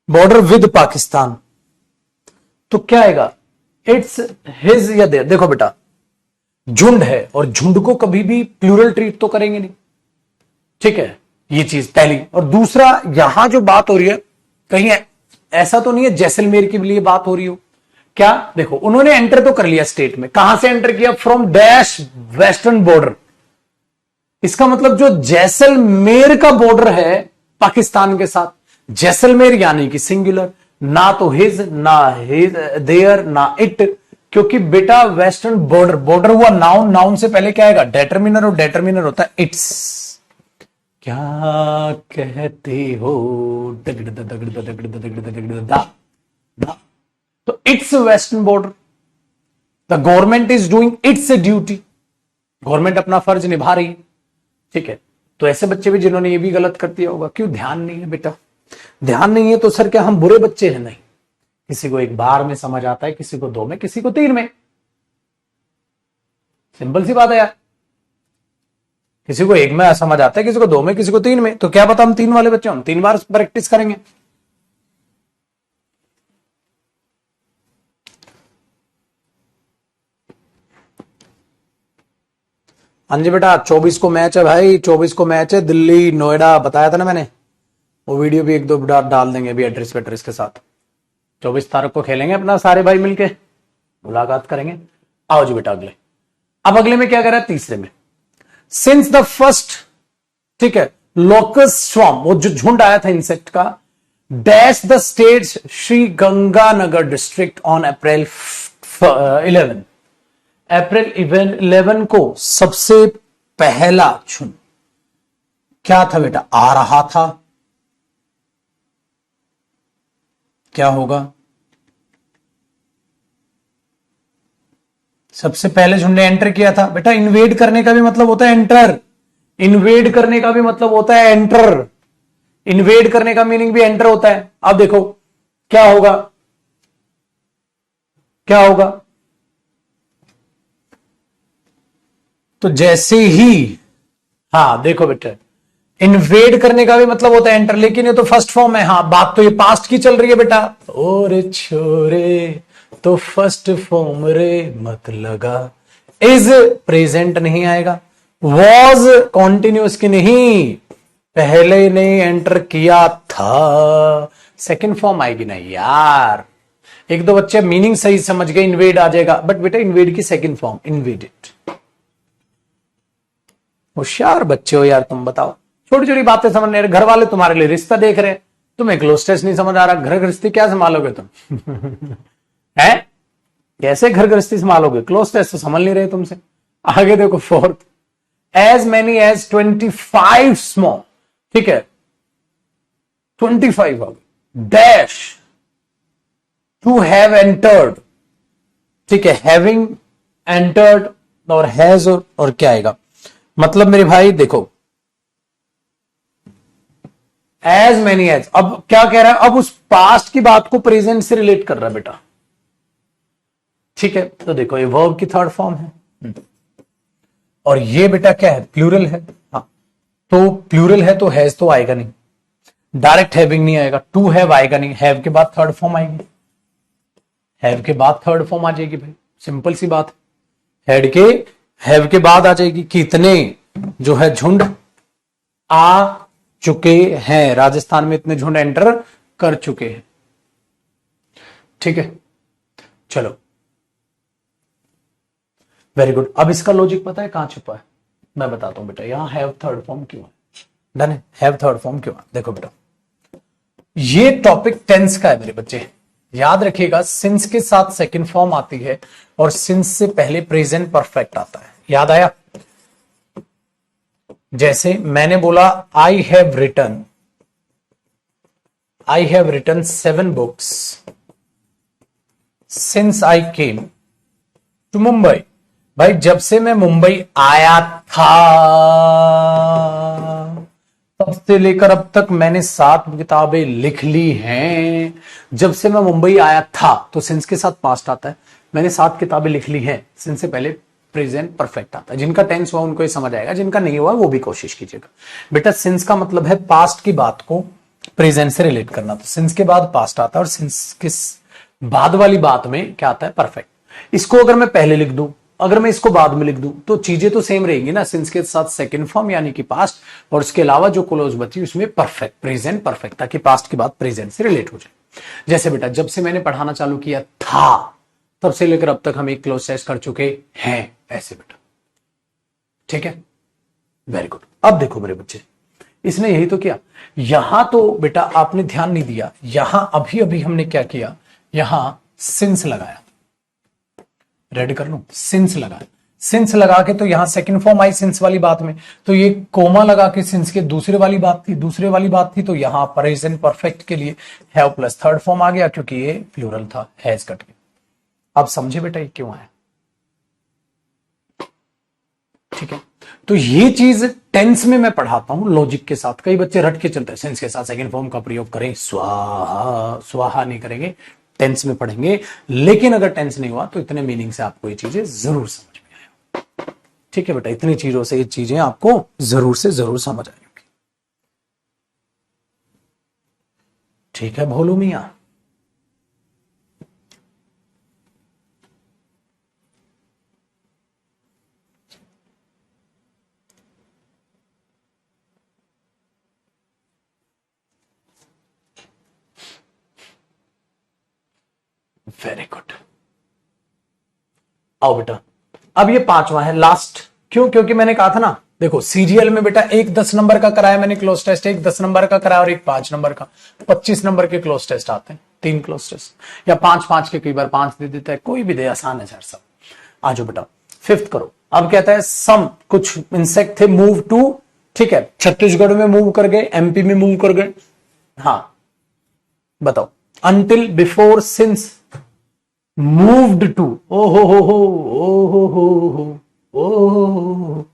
बॉर्डर विद पाकिस्तान। तो क्या आएगा, इट्स हिज या देयर। देखो बेटा झुंड है, और झुंड को कभी भी प्लूरल ट्रीट तो करेंगे नहीं, ठीक है, ये चीज पहली। और दूसरा, यहां जो बात हो रही है, कहीं ऐसा तो नहीं है जैसलमेर के लिए बात हो रही हो क्या। देखो उन्होंने एंटर तो कर लिया स्टेट में, कहां से एंटर किया, फ्रॉम डैश वेस्टर्न बॉर्डर। इसका मतलब जो जैसलमेर का बॉर्डर है पाकिस्तान के साथ, जैसलमेर यानी कि सिंगुलर, ना तो हिज, ना हिज देयर, ना इट, क्योंकि बेटा वेस्टर्न बॉर्डर, बॉर्डर हुआ नाउन, नाउन से पहले क्या आएगा, डेटरमिनर, और डेटरमिनर होता है इट्स। क्या कहते हो, दगड़ दगड़ दगड़ दगड़ दगड़ दा, तो it's western border, the government is doing it's duty, government अपना फर्ज निभा रही है, ठीक है। तो ऐसे बच्चे भी जिन्होंने ये भी गलत कर दिया होगा, क्यों, ध्यान नहीं है बेटा, ध्यान नहीं है तो सर क्या हम बुरे बच्चे हैं, नहीं। किसी को एक बार में समझ आता है, किसी को 2 में, किसी को 3 में, सिंपल सी बात है यार। किसी को 1 में समझ आता है, किसी को 2 में, किसी को 3 में। तो क्या पता हम 3 वाले बच्चे, हम 3 बार प्रैक्टिस करेंगे। हाँ जी बेटा, 24 को मैच है भाई, 24 को मैच है, दिल्ली नोएडा, बताया था ना मैंने। वो वीडियो भी 1-2 डाल देंगे अभी एड्रेस वेड्रेस के साथ। 24 तारीख को खेलेंगे अपना सारे भाई मिलके, मुलाकात करेंगे। आओ जी बेटा अगले। अब अगले में क्या कर रहा है, तीसरे में, सिंस द फर्स्ट, ठीक है, लोकस स्वॉर्म, वो जो झुंड आया था इंसेक्ट का, dash the states Shri Ganganagar district on April 11। अप्रैल 11 को सबसे पहला झुंड क्या था बेटा, आ रहा था, क्या होगा, सबसे पहले झुंड ने एंटर किया था बेटा। इन्वेड करने का भी मतलब होता है एंटर, इन्वेड करने का भी मतलब होता है एंटर, इन्वेड करने का मीनिंग भी एंटर होता है। अब देखो क्या होगा, क्या होगा, तो जैसे ही, हाँ देखो बेटा, इन्वेड करने का भी मतलब होता है एंटर, लेकिन ये तो फर्स्ट फॉर्म है। हाँ, बात तो ये पास्ट की चल रही है बेटा। और छोरे तो फर्स्ट फॉर्म रे मत लगा, इज प्रेजेंट नहीं आएगा, वॉज कॉन्टिन्यूस की नहीं, पहले ने एंटर किया था, सेकंड फॉर्म आएगी ना यार। एक दो बच्चे मीनिंग सही समझ गए, इन्वेड आ जाएगा, बट बेटा इन्वेड की सेकंड फॉर्म इन्वेडेड। होशियार बच्चे हो यार तुम, बताओ छोटी छोटी बातें समझ नहीं रहे, घर वाले तुम्हारे लिए रिश्ता देख रहे हैं, तुम्हें क्लोज टेस्ट नहीं समझ आ रहा, घर गृहस्थी क्या संभालोगे तुम है, कैसे घर गृहस्थी संभालोगे, क्लोज टेस्ट तो समझ नहीं रहे तुमसे। आगे देखो fourth, as many as 25 small, ठीक है 25 डैश टू हैव एंटर्ड, ठीक है, हैविंग एंटर्ड और हैज और क्या आएगा, मतलब मेरे भाई देखो एज मेनी एज, अब क्या कह रहा है, अब उस पास्ट की बात को प्रेजेंट से रिलेट कर रहा है बेटा, ठीक है। तो देखो ये वर्ब की थर्ड फॉर्म है, और ये बेटा क्या है, प्लूरल है। हाँ, तो प्लूरल है तो हैज तो आएगा नहीं, डायरेक्ट हैविंग नहीं आएगा, टू हैव आएगा नहीं, हैव के बाद थर्ड फॉर्म आएगी, हैव के बाद थर्ड फॉर्म आ जाएगी भाई, सिंपल सी बात है। हेड के हैव के बाद आ जाएगी, कितने जो है झुंड आ चुके हैं, राजस्थान में इतने झुंड एंटर कर चुके हैं, ठीक है। चलो वेरी गुड। अब इसका लॉजिक पता है कहां छुपा है, मैं बताता हूं बेटा। यहां हैव थर्ड फॉर्म क्यों है, डन है, हैव थर्ड फॉर्म क्यों है, देखो बेटा ये टॉपिक टेंस का है मेरे बच्चे, याद रखिएगा। सिंस के साथ सेकंड फॉर्म आती है और सिंस से पहले प्रेजेंट परफेक्ट आता है, याद आया। जैसे मैंने बोला I have written 7 books since I came to Mumbai. भाई जब से मैं मुंबई आया था तब से लेकर अब तक मैंने 7 किताबें लिख ली हैं। जब से मैं मुंबई आया था तो सिंस के साथ पास्ट आता है, मैंने 7 किताबें लिख ली हैं, सिंस से पहले प्रेजेंट परफेक्ट आता है। जिनका टेंस हुआ उनको ये समझ आएगा, जिनका नहीं हुआ वो भी कोशिश कीजिएगा बेटा। सिंस का मतलब है पास्ट की बात को प्रेजेंट से रिलेट करना, तो सिंस के बाद पास्ट आता है और सिंस के बाद वाली बात में क्या आता है, परफेक्ट। इसको अगर मैं पहले लिख दूं, अगर मैं इसको बाद में लिख दूं तो चीजें तो सेम रहेंगी ना, सिंस के साथ सेकंड फॉर्म यानी कि पास्ट, और उसके अलावा जो क्लोज बची उसमें परफेक्ट, प्रेजेंट परफेक्ट, ताकि पास्ट की बात प्रेजेंट से रिलेट हो जाए। जैसे बेटा जब से मैंने पढ़ाना चालू किया था तब से लेकर अब तक हम एक क्लोज टेस्ट कर चुके हैं, ऐसे बेटा, ठीक है, वेरी गुड। अब देखो मेरे बच्चे, इसने यही तो किया। यहां तो बेटा आपने ध्यान नहीं दिया, यहां अभी अभी हमने क्या किया, यहां सिंस लगाया, रेडी कर लूं, सिंस लगाया, सिंस लगा के तो यहां सेकंड फॉर्म आई सिंस वाली बात में, तो ये कोमा लगा के सिंस के दूसरे वाली बात थी, तो यहां प्रेजेंट परफेक्ट के लिए हैव प्लस थर्ड फॉर्म आ गया, क्योंकि ये प्लूरल था, हैज कट के। अब समझे बेटा ये क्यों आया, ठीक है। तो ये चीज टेंस में मैं पढ़ाता हूं लॉजिक के साथ, कई बच्चे रट के चलते हैं, सेंस के साथ सेकंड फॉर्म का प्रयोग करें, स्वाहा स्वाहा नहीं करेंगे, टेंस में पढ़ेंगे। लेकिन अगर टेंस नहीं हुआ तो इतने मीनिंग से आपको ये चीजें जरूर समझ में आए, ठीक है बेटा, इतनी चीजों से ये चीजें आपको जरूर से जरूर समझ आएंगी, ठीक है भोलू मियां। Very good. आओ बेटा, अब ये 5वां है, लास्ट। क्यों, क्योंकि मैंने कहा था ना, देखो सीरियल में बेटा एक 10 नंबर का कराया मैंने क्लोज टेस्ट, एक 10 नंबर का कराया और एक 5 नंबर का, 25 नंबर के क्लोज टेस्ट आते हैं, 3 क्लोज टेस्ट, या 5 5 के, कई बार 5 दे देता है, कोई भी दे, आसान है सर सब। आ जाओ बेटा, फिफ्थ करो। अब कहता है सम कुछ इंसेक्ट थे मूव टू, ठीक है, छत्तीसगढ़ में मूव कर गए, एमपी में मूव कर गए। हाँ बताओ, until before since moved to, ओ हो ओ हो ओ,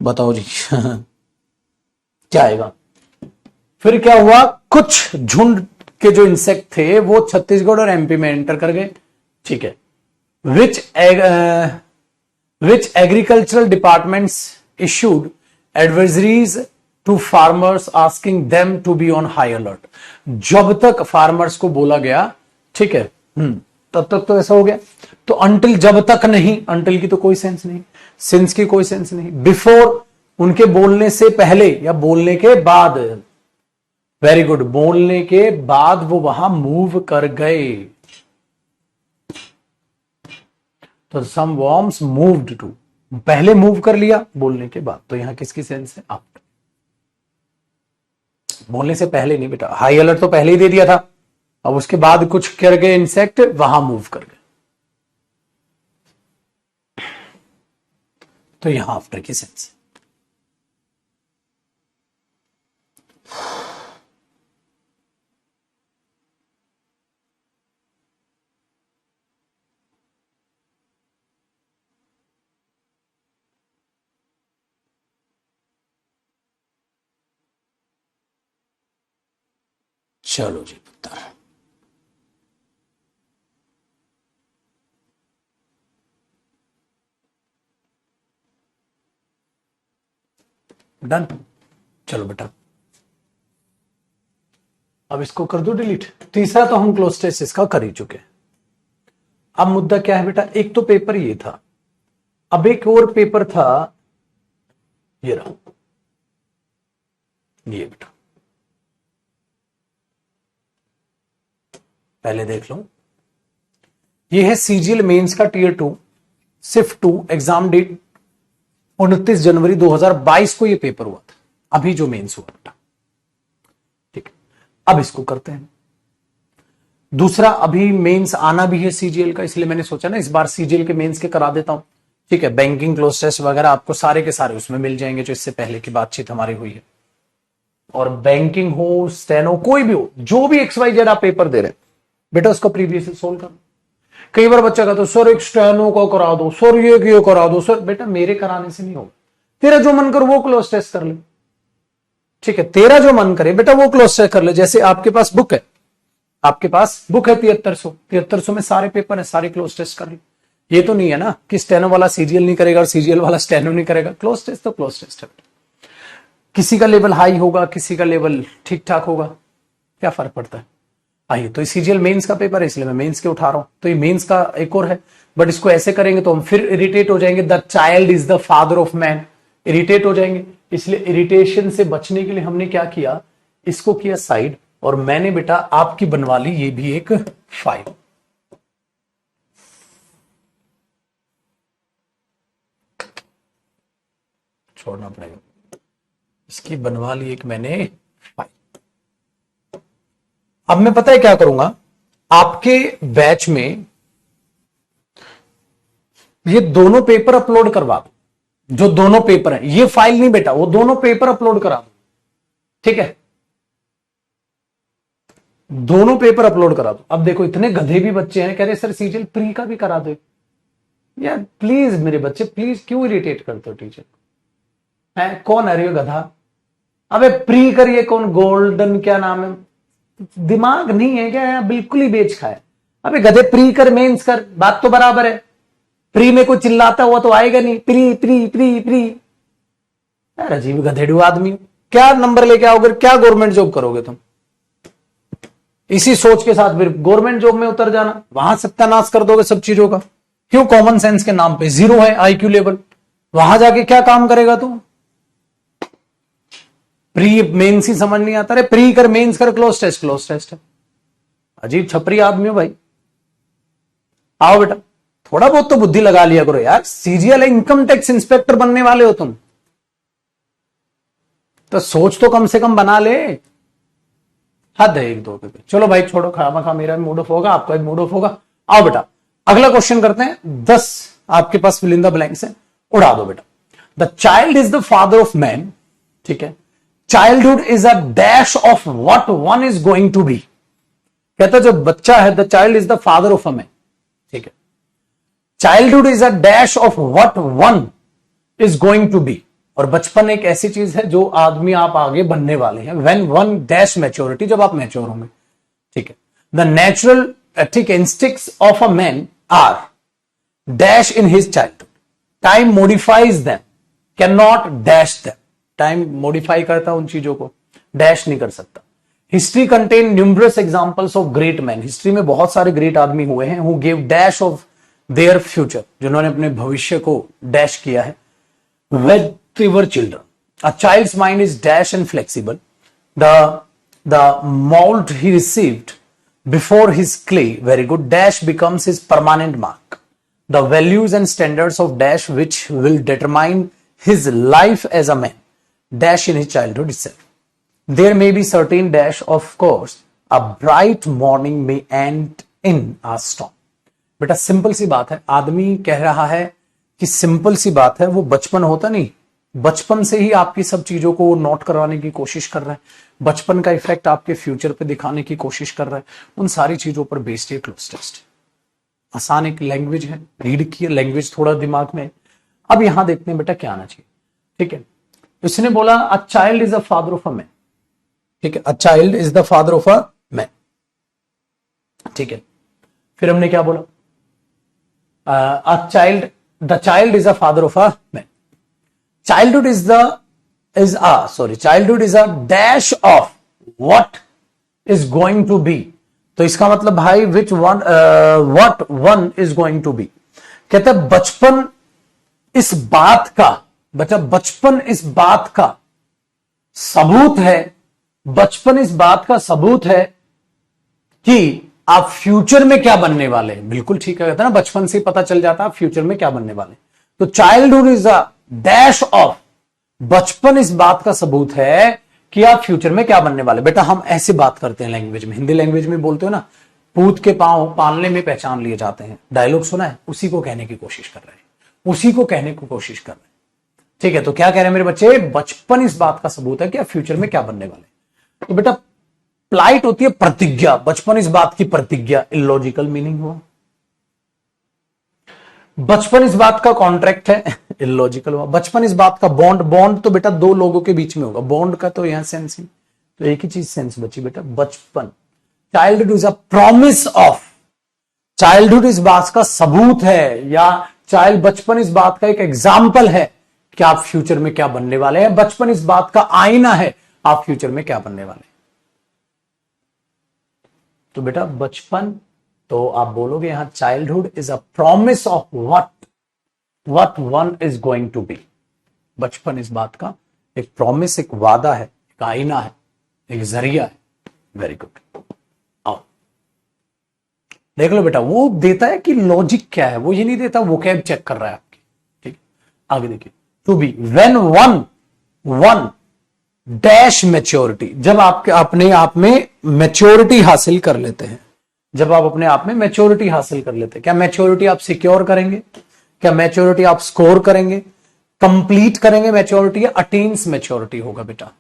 बताओ जी क्या आएगा? फिर क्या हुआ, कुछ झुंड के जो इंसेक्ट थे वो छत्तीसगढ़ और एमपी में एंटर कर गए, ठीक है। Which agricultural departments issued advisories to farmers asking them to be on high alert. जब तक फार्मर्स को बोला गया, ठीक है, तब तक तो ऐसा हो गया। तो अंटिल जब तक नहीं, अंटिल की तो कोई सेंस नहीं, सिंस की कोई सेंस नहीं, बिफोर उनके बोलने से पहले या बोलने के बाद, वेरी गुड, बोलने के बाद वो वहां मूव कर गए। तो सम वॉर्म्स मूव्ड टू, पहले मूव कर लिया बोलने के बाद, तो यहां किसकी सेंस है? आफ्टर। बोलने से पहले नहीं बेटा, हाई अलर्ट तो पहले ही दे दिया था, अब उसके बाद कुछ कर गए इंसेक्ट, वहां मूव कर गए, तो यहां आफ्टर की सेंस है। चलो जी पुत्र, डन। चलो बेटा, अब इसको कर दो डिलीट। तीसरा तो हम क्लोज टेस्ट इसका कर ही चुके। अब मुद्दा क्या है बेटा, एक तो पेपर ये था, अब एक और पेपर था, ये रहा, ये बेटा पहले देख लो। ये है सीजीएल मेंस का टीयर 2 सिर्फ 2, एग्जाम डेट 29 जनवरी 2022 को ये पेपर हुआ था, अभी जो मेंस हुआ बेटा, ठीक है। अब इसको करते हैं। दूसरा, अभी मेंस आना भी है सीजीएल का, इसलिए मैंने सोचा ना इस बार सीजीएल के मेंस के करा देता हूं, ठीक है। बैंकिंग क्लोज टेस्ट वगैरह आपको सारे के सारे उसमें मिल जाएंगे जो इससे पहले की बातचीत हमारी हुई है। और बैंकिंग हो, स्टेनो, कोई भी हो, जो भी XYZ आप पेपर दे रहे हैं बेटा, उसका प्रीवियस सोल्व करो। कई बार बच्चा कहता है सर एक स्टेनो को करा दो, सर ये करा दो, सर बेटा मेरे कराने से नहीं होगा, तेरा जो मन कर वो क्लोज टेस्ट कर ले, ठीक है। तेरा जो मन करे बेटा वो क्लोज टेस्ट कर ले। जैसे आपके पास बुक है, आपके पास बुक है 7300 में सारे पेपर है, सारे क्लोज टेस्ट कर ले। ये तो नहीं है ना कि स्टेनो वाला सीजीएल नहीं करेगा और सीजीएल वाला स्टेनो नहीं करेगा, क्लोज टेस्ट तो क्लोज टेस्ट है। किसी का लेवल हाई होगा, किसी का लेवल ठीक ठाक होगा, क्या फर्क पड़ता है। आइए, तो सीजीएल मेंस का पेपर है इसलिए मैं मेंस के उठा रहा हूं, तो ये मेंस का एक और है, बट इसको ऐसे करेंगे तो हम फिर इरिटेट हो जाएंगे। The child is the father of man, irritate हो जाएंगे, इसलिए इरिटेशन से बचने के लिए हमने क्या किया, इसको किया साइड, और मैंने बेटा आपकी बनवा ली ये भी एक फाइल। छोड़ना पड़ेगा, इसकी बनवा ली एक मैंने फाइल। अब मैं पता है क्या करूंगा, आपके बैच में ये दोनों पेपर अपलोड करवा दो, जो दोनों पेपर है, ये फाइल नहीं बेटा, वो दोनों पेपर अपलोड करा दो, ठीक है। दोनों पेपर अपलोड करा दो। अब देखो इतने गधे भी बच्चे हैं, कह रहे सर सीजीएल प्री का भी करा दो यार, प्लीज मेरे बच्चे, प्लीज क्यों इरिटेट करते हो टीचर है? कौन है रे गधा? अबे प्री करिए, कौन गोल्डन क्या नाम है, दिमाग नहीं है क्या? बिल्कुल ही बेच खाए। अबे गधे प्री कर मेंस कर, बात तो बराबर है। प्री में कोई चिल्लाता हुआ तो आएगा नहीं, प्री प्री प्री प्री। यार अजीब गधेड़ू आदमी, क्या नंबर लेके आओगे, क्या गवर्नमेंट जॉब करोगे तुम? इसी सोच के साथ फिर गवर्नमेंट जॉब में उतर जाना, वहां सत्यानाश कर दोगे सब चीजों का। क्यों? कॉमन सेंस के नाम पे 0 है आईक्यू लेवल, वहां जाके क्या काम करेगा तू? प्री मेंस ही समझ नहीं आता। अरे प्री कर मेंस कर, क्लोज टेस्ट है। अजीब छपरी आदमी हो भाई। आओ बेटा, थोड़ा बहुत तो बुद्धि लगा लिया करो यार, सीजीएल इनकम टैक्स इंस्पेक्टर बनने वाले हो तुम, तो सोच तो कम से कम बना ले। हद है 1-2 पे। चलो भाई छोड़ो, खामा मेरा भी मूड ऑफ होगा, आपका भी मूड ऑफ होगा। आओ बेटा अगला क्वेश्चन करते हैं। 10 आपके पास फिल इन द ब्लैंक्स है, उड़ा दो बेटा। The child is the father of man, ठीक है। Childhood is a dash of what one is going to be. कहता जो बच्चा है, the child is the father of a man, ठीक है। Childhood is a dash of what one is going to be. और बचपन एक ऐसी चीज है जो आदमी आप आगे बनने वाले हैं। व्हेन वन डैश मैच्योरिटी, जब आप मैच्योर होंगे, ठीक है। द नेचुरल ठीक instincts of a man are dash in his childhood. Time modifies them, can not dash them. Time modify करता उन चीजों को, डैश नहीं कर सकता। History contain numerous examples of great man. History में बहुत सारे ग्रेट आदमी हुए हैं who give dash of their future, जिन्होंने अपने भविष्य को डैश किया है। When they were children, a child's mind is dash and flexible. The mold he received before his clay, very good, dash becomes his permanent mark. The values and standards of dash which will determine his life as a man, dash in his childhood itself. There may be certain dash, of course, a bright morning may end in a storm. बेटा सिंपल सी बात है, आदमी कह रहा है कि सिंपल सी बात है, वो बचपन होता नहीं, बचपन से ही आपकी सब चीजों को नोट करवाने की कोशिश कर रहा है, बचपन का इफेक्ट आपके फ्यूचर पे दिखाने की कोशिश कर रहा है। उन सारी चीजों पर बेस्ड एक क्लोज टेस्ट, आसान एक लैंग्वेज है, रीड किया, लैंग्वेज थोड़ा दिमाग में। अब यहां देखते हैं बेटा क्या आना चाहिए, ठीक है। इसने बोला a child is a father of a man, ठीक है। A child is the father of a man, ठीक है। फिर हमने क्या बोला, a child, the child is a father of a man. Childhood is a dash of what is going to be. तो इसका मतलब भाई what one is going to be। कहते हैं बचपन इस बात का, बचपन इस बात का सबूत है, बचपन इस बात का सबूत है कि आप फ्यूचर में क्या बनने वाले हैं। बिल्कुल ठीक है, कहता है ना, बचपन से पता चल जाता है आप फ्यूचर में क्या बनने वाले। तो childhood is a dash of, बचपन इस बात का सबूत है कि आप फ्यूचर में क्या बनने वाले। बेटा हम ऐसे बात करते हैं लैंग्वेज में, हिंदी लैंग्वेज में बोलते हो ना, पूत के पांव पालने में पहचान लिए जाते हैं। डायलॉग सुना है, उसी को कहने की कोशिश कर रहे हैं, उसी को कहने की कोशिश कर रहे हैं, ठीक है। तो क्या कह रहे हैं मेरे बच्चे, बचपन इस बात का सबूत है कि आप फ्यूचर में क्या बनने वाले। तो बेटा प्लाइट होती है प्रतिज्ञा, बचपन इस बात की प्रतिज्ञा, इलॉजिकल मीनिंग हुआ। बचपन इस बात का कॉन्ट्रैक्ट है, इलॉजिकल हुआ। बचपन इस बात का बॉन्ड, बॉन्ड तो बेटा दो लोगों के बीच में होगा, बॉन्ड का तो यहां सेंस ही, तो एक ही चीज सेंस बची बेटा, बचपन। Childhood is a promise of, childhood इस बात का सबूत है, या चाइल्ड बचपन इस बात का एक एग्जाम्पल है कि आप फ्यूचर में क्या बनने वाले हैं। बचपन इस बात का आईना है, आप फ्यूचर में क्या बनने वाले हैं। तो बेटा बचपन, तो आप बोलोगे यहां childhood is a promise of what one is going to be. बचपन इस बात का एक प्रॉमिस, एक वादा है, एक आईना है, एक जरिया है। वेरी गुड, आओ देख लो बेटा, वो देता है कि लॉजिक क्या है, वो ये नहीं देता वोकैब चेक कर रहा है आपकी, ठीक। आगे देखिए, to be when one dash maturity, जब आपके अपने आप में मैच्योरिटी हासिल कर लेते हैं, जब आप अपने आप में मैच्योरिटी हासिल कर लेते हैं। क्या मैच्योरिटी आप सिक्योर करेंगे, क्या मैच्योरिटी आप स्कोर करेंगे, कंप्लीट करेंगे मैच्योरिटी, या अटेन्स मैच्योरिटी होगा बेटा।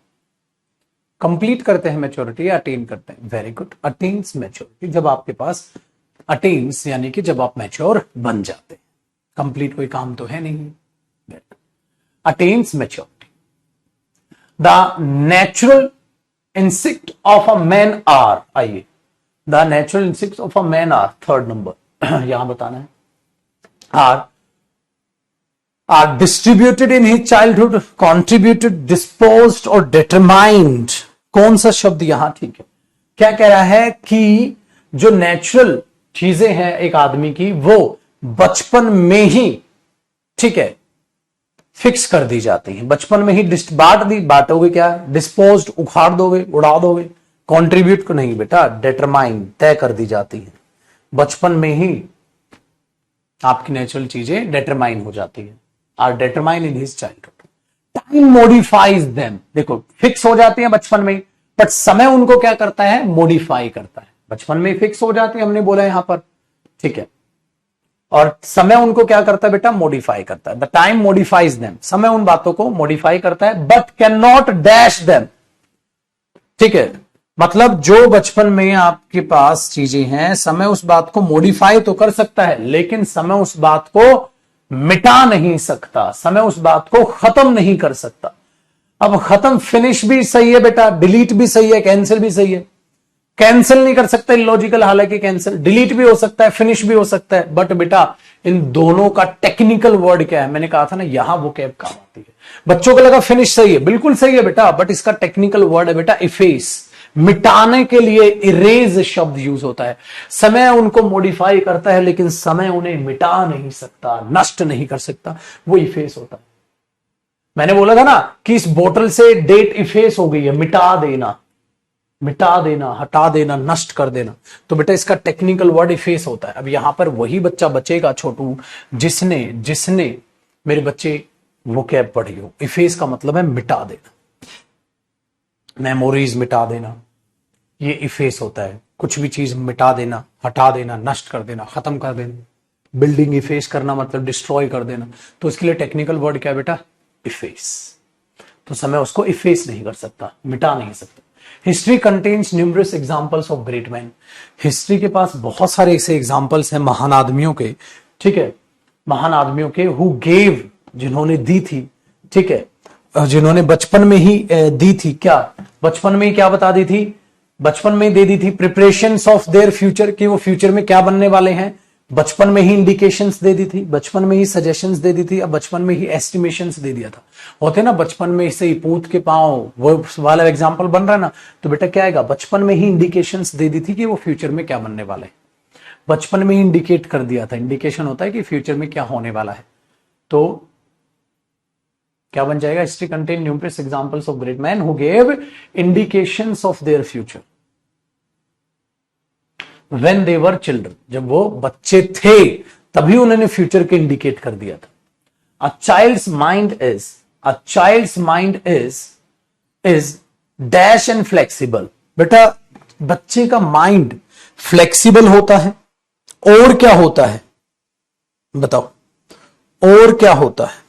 कंप्लीट करते हैं मैच्योरिटी या अटेन करते हैं। वेरी गुड, अटेन्स मैच्योरिटी, जब आपके पास अटेन्स यानी कि जब आप मैच्योर बन जाते हैं। कंप्लीट कोई काम तो है नहीं, attains maturity. The natural instinct of a man are, आइए, the natural instinct of a man are, third number यहां बताना है, are distributed in his childhood, contributed, disposed और डिटरमाइंड। कौन सा शब्द यहां ठीक है, क्या कह रहा है कि जो नेचुरल चीजें हैं एक आदमी की, वो बचपन में ही, ठीक है, फिक्स कर दी जाती हैं। बचपन में ही बांटोगे क्या, डिस्पोज्ड उखाड़ दोगे, उड़ा दोगे। कंट्रीब्यूट को नहीं बेटा, डिटरमाइन तय कर दी जाती है। बचपन में ही आपकी नेचुरल चीजें डिटरमाइन हो जाती है, are determine in his childhood. Time modifies them, देखो फिक्स हो जाती है बचपन में, बट समय उनको क्या करता है, मॉडिफाई करता है। बचपन में फिक्स हो जाती है, हमने बोला यहां पर, ठीक है। और समय उनको क्या करता है बेटा, मॉडिफाई करता है। द टाइम मॉडिफाइज देम, समय उन बातों को मॉडिफाई करता है, but can not dash them. ठीक है, मतलब जो बचपन में आपके पास चीजें हैं, समय उस बात को मॉडिफाई तो कर सकता है, लेकिन समय उस बात को मिटा नहीं सकता, समय उस बात को खत्म नहीं कर सकता। अब खत्म, फिनिश भी सही है बेटा, डिलीट भी सही है, कैंसिल भी सही है। कैंसिल नहीं कर सकते लॉजिकल, हालांकि कैंसिल, डिलीट भी हो सकता है, फिनिश भी हो सकता है, बट बेटा इन दोनों का टेक्निकल वर्ड क्या है? मैंने कहा था ना, यहां वो कैब काम आती है। बच्चों को लगा फिनिश सही है, बिल्कुल सही है बेटा, बट इसका टेक्निकल वर्ड है बेटा इफेस। मिटाने के लिए इरेज शब्द यूज होता है। समय उनको मॉडिफाई करता है, लेकिन समय उन्हें मिटा नहीं सकता, नष्ट नहीं कर सकता, वो इफेस होता है। मैंने बोला था ना कि इस बोतल से डेट इफेस हो गई है, मिटा देना, मिटा देना, हटा देना, नष्ट कर देना, तो बेटा इसका टेक्निकल वर्ड इफेस होता है। अब यहां पर वही बच्चा बचेगा छोटू जिसने जिसने मेरे बच्चे वो कैब पढ़ी हो। इफेस का मतलब है मिटा देना, मेमोरीज मिटा देना, ये इफेस होता है। कुछ भी चीज मिटा देना, हटा देना, नष्ट कर देना, खत्म कर देना। बिल्डिंग इफेस करना मतलब डिस्ट्रॉय कर देना, तो इसके लिए टेक्निकल वर्ड क्या है बेटा, इफेस। तो समय उसको इफेस नहीं कर सकता, मिटा नहीं सकता। History contains numerous examples of great man. History के पास बहुत सारे ऐसे एग्जाम्पल्स हैं महान आदमियों के, ठीक है, महान आदमियों के, हु गेव, जिन्होंने दी थी, ठीक है, जिन्होंने बचपन में ही दी थी, क्या बचपन में ही क्या बता दी थी, बचपन में दे दी थी प्रिपरेशंस ऑफ देयर फ्यूचर, कि वो फ्यूचर में क्या बनने वाले हैं, बचपन में ही इंडिकेशंस दे दी थी, बचपन में ही सजेशंस दे दी थी, अब बचपन में ही एस्टिमेशंस दे दिया था। होते ना बचपन में से ही पूत के पांव, वो वाला एग्जांपल बन रहा है ना, तो बेटा क्या आएगा, बचपन में ही इंडिकेशंस दे दी थी कि वो फ्यूचर में क्या बनने वाला है, बचपन में ही इंडिकेट कर दिया था। इंडिकेशन होता है कि फ्यूचर में क्या होने वाला है, तो क्या बन जाएगा, history contain numerous examples of great man who gave indications of their future when they were children, जब वो बच्चे थे तभी उन्होंने फ्यूचर के इंडिकेट कर दिया था। A child's mind is dash and flexible. बेटा बच्चे का माइंड फ्लेक्सिबल होता है, और क्या होता है बताओ, और क्या होता है,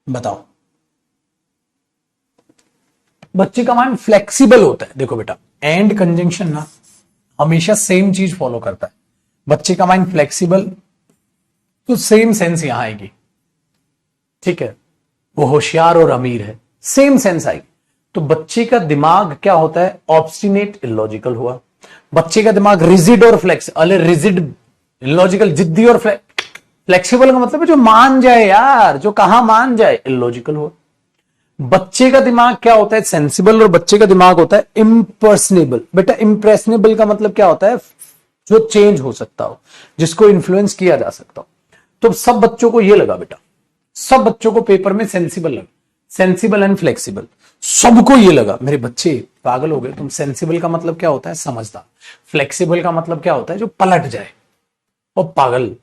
बताओ। बच्चे का माइंड फ्लेक्सिबल होता है। देखो बेटा, एंड कंजंक्शन ना हमेशा सेम चीज फॉलो करता है। बच्चे का माइंड फ्लेक्सिबल, तो सेम सेंस यहां आएगी, ठीक है, वो होशियार और अमीर है, सेम सेंस आएगी। तो बच्चे का दिमाग क्या होता है, ऑब्स्टिनेट, इलॉजिकल हुआ। बच्चे का दिमाग रिजिड और रिजिड, इलॉजिकल, जिद्दी और फ्लेक्सिबल का मतलब है जो मान जाए यार, जो कहां मान जाए, इलॉजिकल हुआ। बच्चे का दिमाग क्या होता है, सेंसिबल, और बच्चे का दिमाग होता है इम्पर्सनेबल। बेटा इम्प्रेसनेबल का मतलब क्या होता है, जो चेंज हो सकता हो, जिसको इन्फ्लुएंस किया जा सकता हो। तो सब बच्चों को यह लगा बेटा, सब बच्चों को पेपर में सेंसिबल लगा, सेंसिबल एंड फ्लेक्सिबल, सबको यह लगा मेरे बच्चे पागल हो गए। तुम सेंसिबल का मतलब क्या होता है, समझदार। फ्लेक्सिबल का मतलब क्या होता है, जो पलट जाए। और पागल,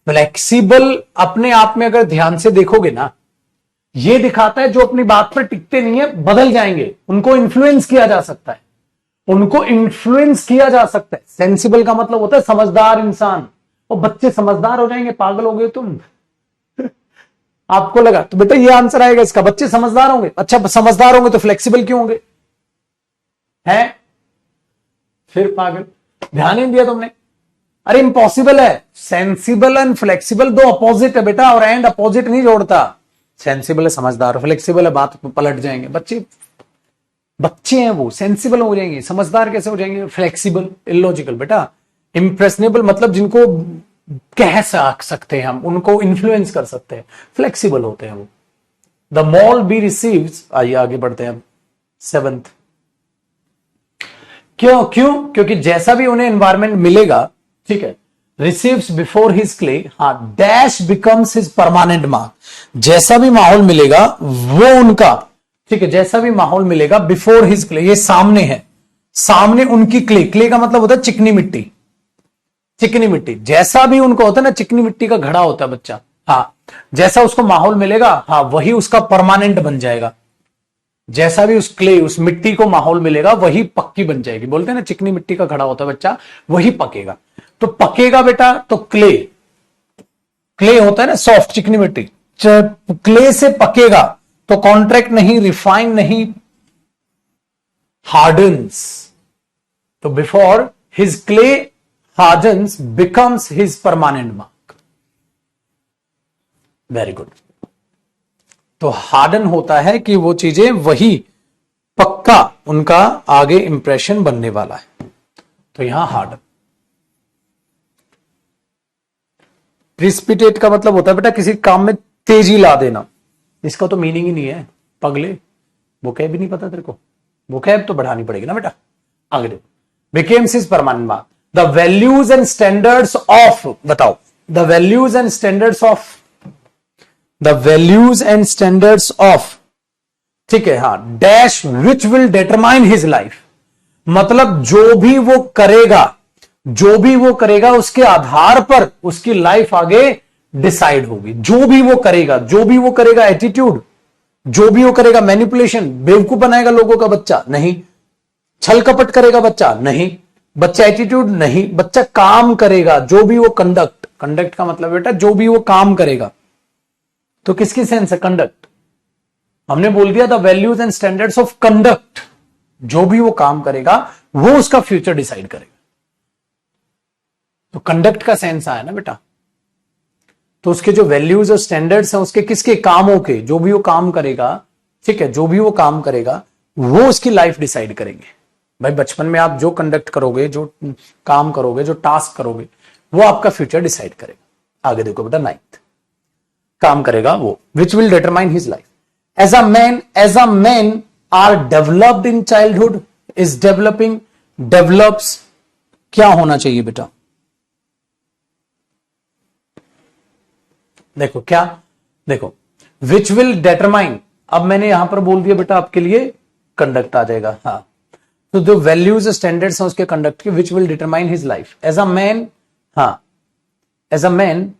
फ्लेक्सिबल अपने आप में अगर ध्यान से देखोगे ना, ये दिखाता है जो अपनी बात पर टिकते नहीं है, बदल जाएंगे, उनको इन्फ्लुएंस किया जा सकता है, उनको इन्फ्लुएंस किया जा सकता है। सेंसिबल का मतलब होता है समझदार इंसान, और बच्चे समझदार हो जाएंगे, पागल हो गए तुम आपको लगा, तो बेटा ये आंसर आएगा इसका, बच्चे समझदार होंगे। अच्छा समझदार होंगे तो फ्लेक्सिबल क्यों होंगे, है फिर पागल, ध्यान नहीं दिया तुमने। अरे इम्पॉसिबल है, सेंसिबल एंड फ्लेक्सिबल दो अपोजिट है बेटा, और एंड अपोजिट नहीं जोड़ता। सेंसिबल है समझदार, फ्लेक्सिबल है बात पलट जाएंगे। बच्चे हैं वो, सेंसिबल हो जाएंगे, समझदार कैसे हो जाएंगे, फ्लेक्सिबल, इलॉजिकल। बेटा इंप्रेसनेबल मतलब जिनको कह सकते हैं हम, उनको इन्फ्लुएंस कर सकते हैं, फ्लेक्सिबल होते हैं वो। द मॉल बी रिसीव्स, आइए आगे बढ़ते हैं अब, 7th। क्योंकि जैसा भी उन्हें एनवायरमेंट मिलेगा, ठीक है, रिसीव्स बिफोर हिज क्ले, हाँ, dash becomes his permanent mark. जैसा भी माहौल मिलेगा वो उनका, ठीक है, जैसा भी माहौल मिलेगा बिफोर हिज क्ले, ये सामने है, सामने उनकी क्ले का मतलब होता है चिकनी मिट्टी, चिकनी मिट्टी। जैसा भी उनको होता है ना, चिकनी मिट्टी का घड़ा होता है बच्चा, हाँ, जैसा उसको माहौल मिलेगा, हाँ, वही उसका परमानेंट बन जाएगा। जैसा भी उस क्ले, उस मिट्टी को माहौल मिलेगा वही पक्की बन जाएगी। बोलते हैं ना चिकनी मिट्टी का घड़ा होता है बच्चा, वही पकेगा। तो पकेगा बेटा तो क्ले, क्ले होता है ना सॉफ्ट चिकनी मिट्टी, क्ले से पकेगा तो कॉन्ट्रैक्ट नहीं, रिफाइन नहीं, हार्डन्स। तो before his clay hardens becomes his permanent mark. Very good. तो हार्डन होता है कि वो चीजें वही पक्का उनका आगे इंप्रेशन बनने वाला है। तो यहां हार्डन। प्रिसिपिटेट का मतलब होता है बेटा किसी काम में तेजी ला देना। इसका तो मीनिंग ही नहीं है पगले, वोकैब भी नहीं पता तेरे को, वोकैब तो बढ़ानी पड़ेगी ना बेटा। आगे देखो, becomes his permanent mark. The values and standards of, बताओ the values and standards of, the values and standards of, ठीक है, हाँ, dash which will determine his life. मतलब जो भी वो करेगा, जो भी वो करेगा उसके आधार पर उसकी लाइफ आगे डिसाइड होगी। जो भी वो करेगा, जो भी वो करेगा एटीट्यूड, जो भी वो करेगा मैनिपुलेशन, बेवकूफ बनाएगा लोगों का बच्चा नहीं, छल कपट करेगा बच्चा नहीं, बच्चा एटीट्यूड नहीं, बच्चा काम करेगा। जो भी वो कंडक्ट, कंडक्ट का मतलब बेटा जो भी वो काम करेगा। तो किसकी सेंस है कंडक्ट, हमने बोल दिया the values and standards of conduct. जो भी वो काम करेगा वो उसका फ्यूचर डिसाइड करेगा। तो कंडक्ट का सेंस आया ना बेटा। तो उसके जो वैल्यूज और स्टैंडर्ड्स हैं उसके किसके, कामों के। जो भी वो काम करेगा, ठीक है, जो भी वो काम करेगा वो उसकी लाइफ डिसाइड करेंगे। भाई बचपन में आप जो कंडक्ट करोगे, जो काम करोगे, जो टास्क करोगे, वो आपका फ्यूचर डिसाइड करेगा। आगे देखो बेटा, नाइन्थ, काम करेगा वो, which will determine his life. As a man are developed in childhood, is developing, develops, क्या होना चाहिए बेटा। देखो क्या, देखो विच विल डिटरमाइन, अब मैंने यहां पर बोल दिया बेटा आपके लिए कंडक्ट आ जाएगा। हाँ, तो जो वैल्यूज स्टैंडर्ड्स हैं उसके कंडक्ट के, which will determine his life. As a man, हाँ, as a man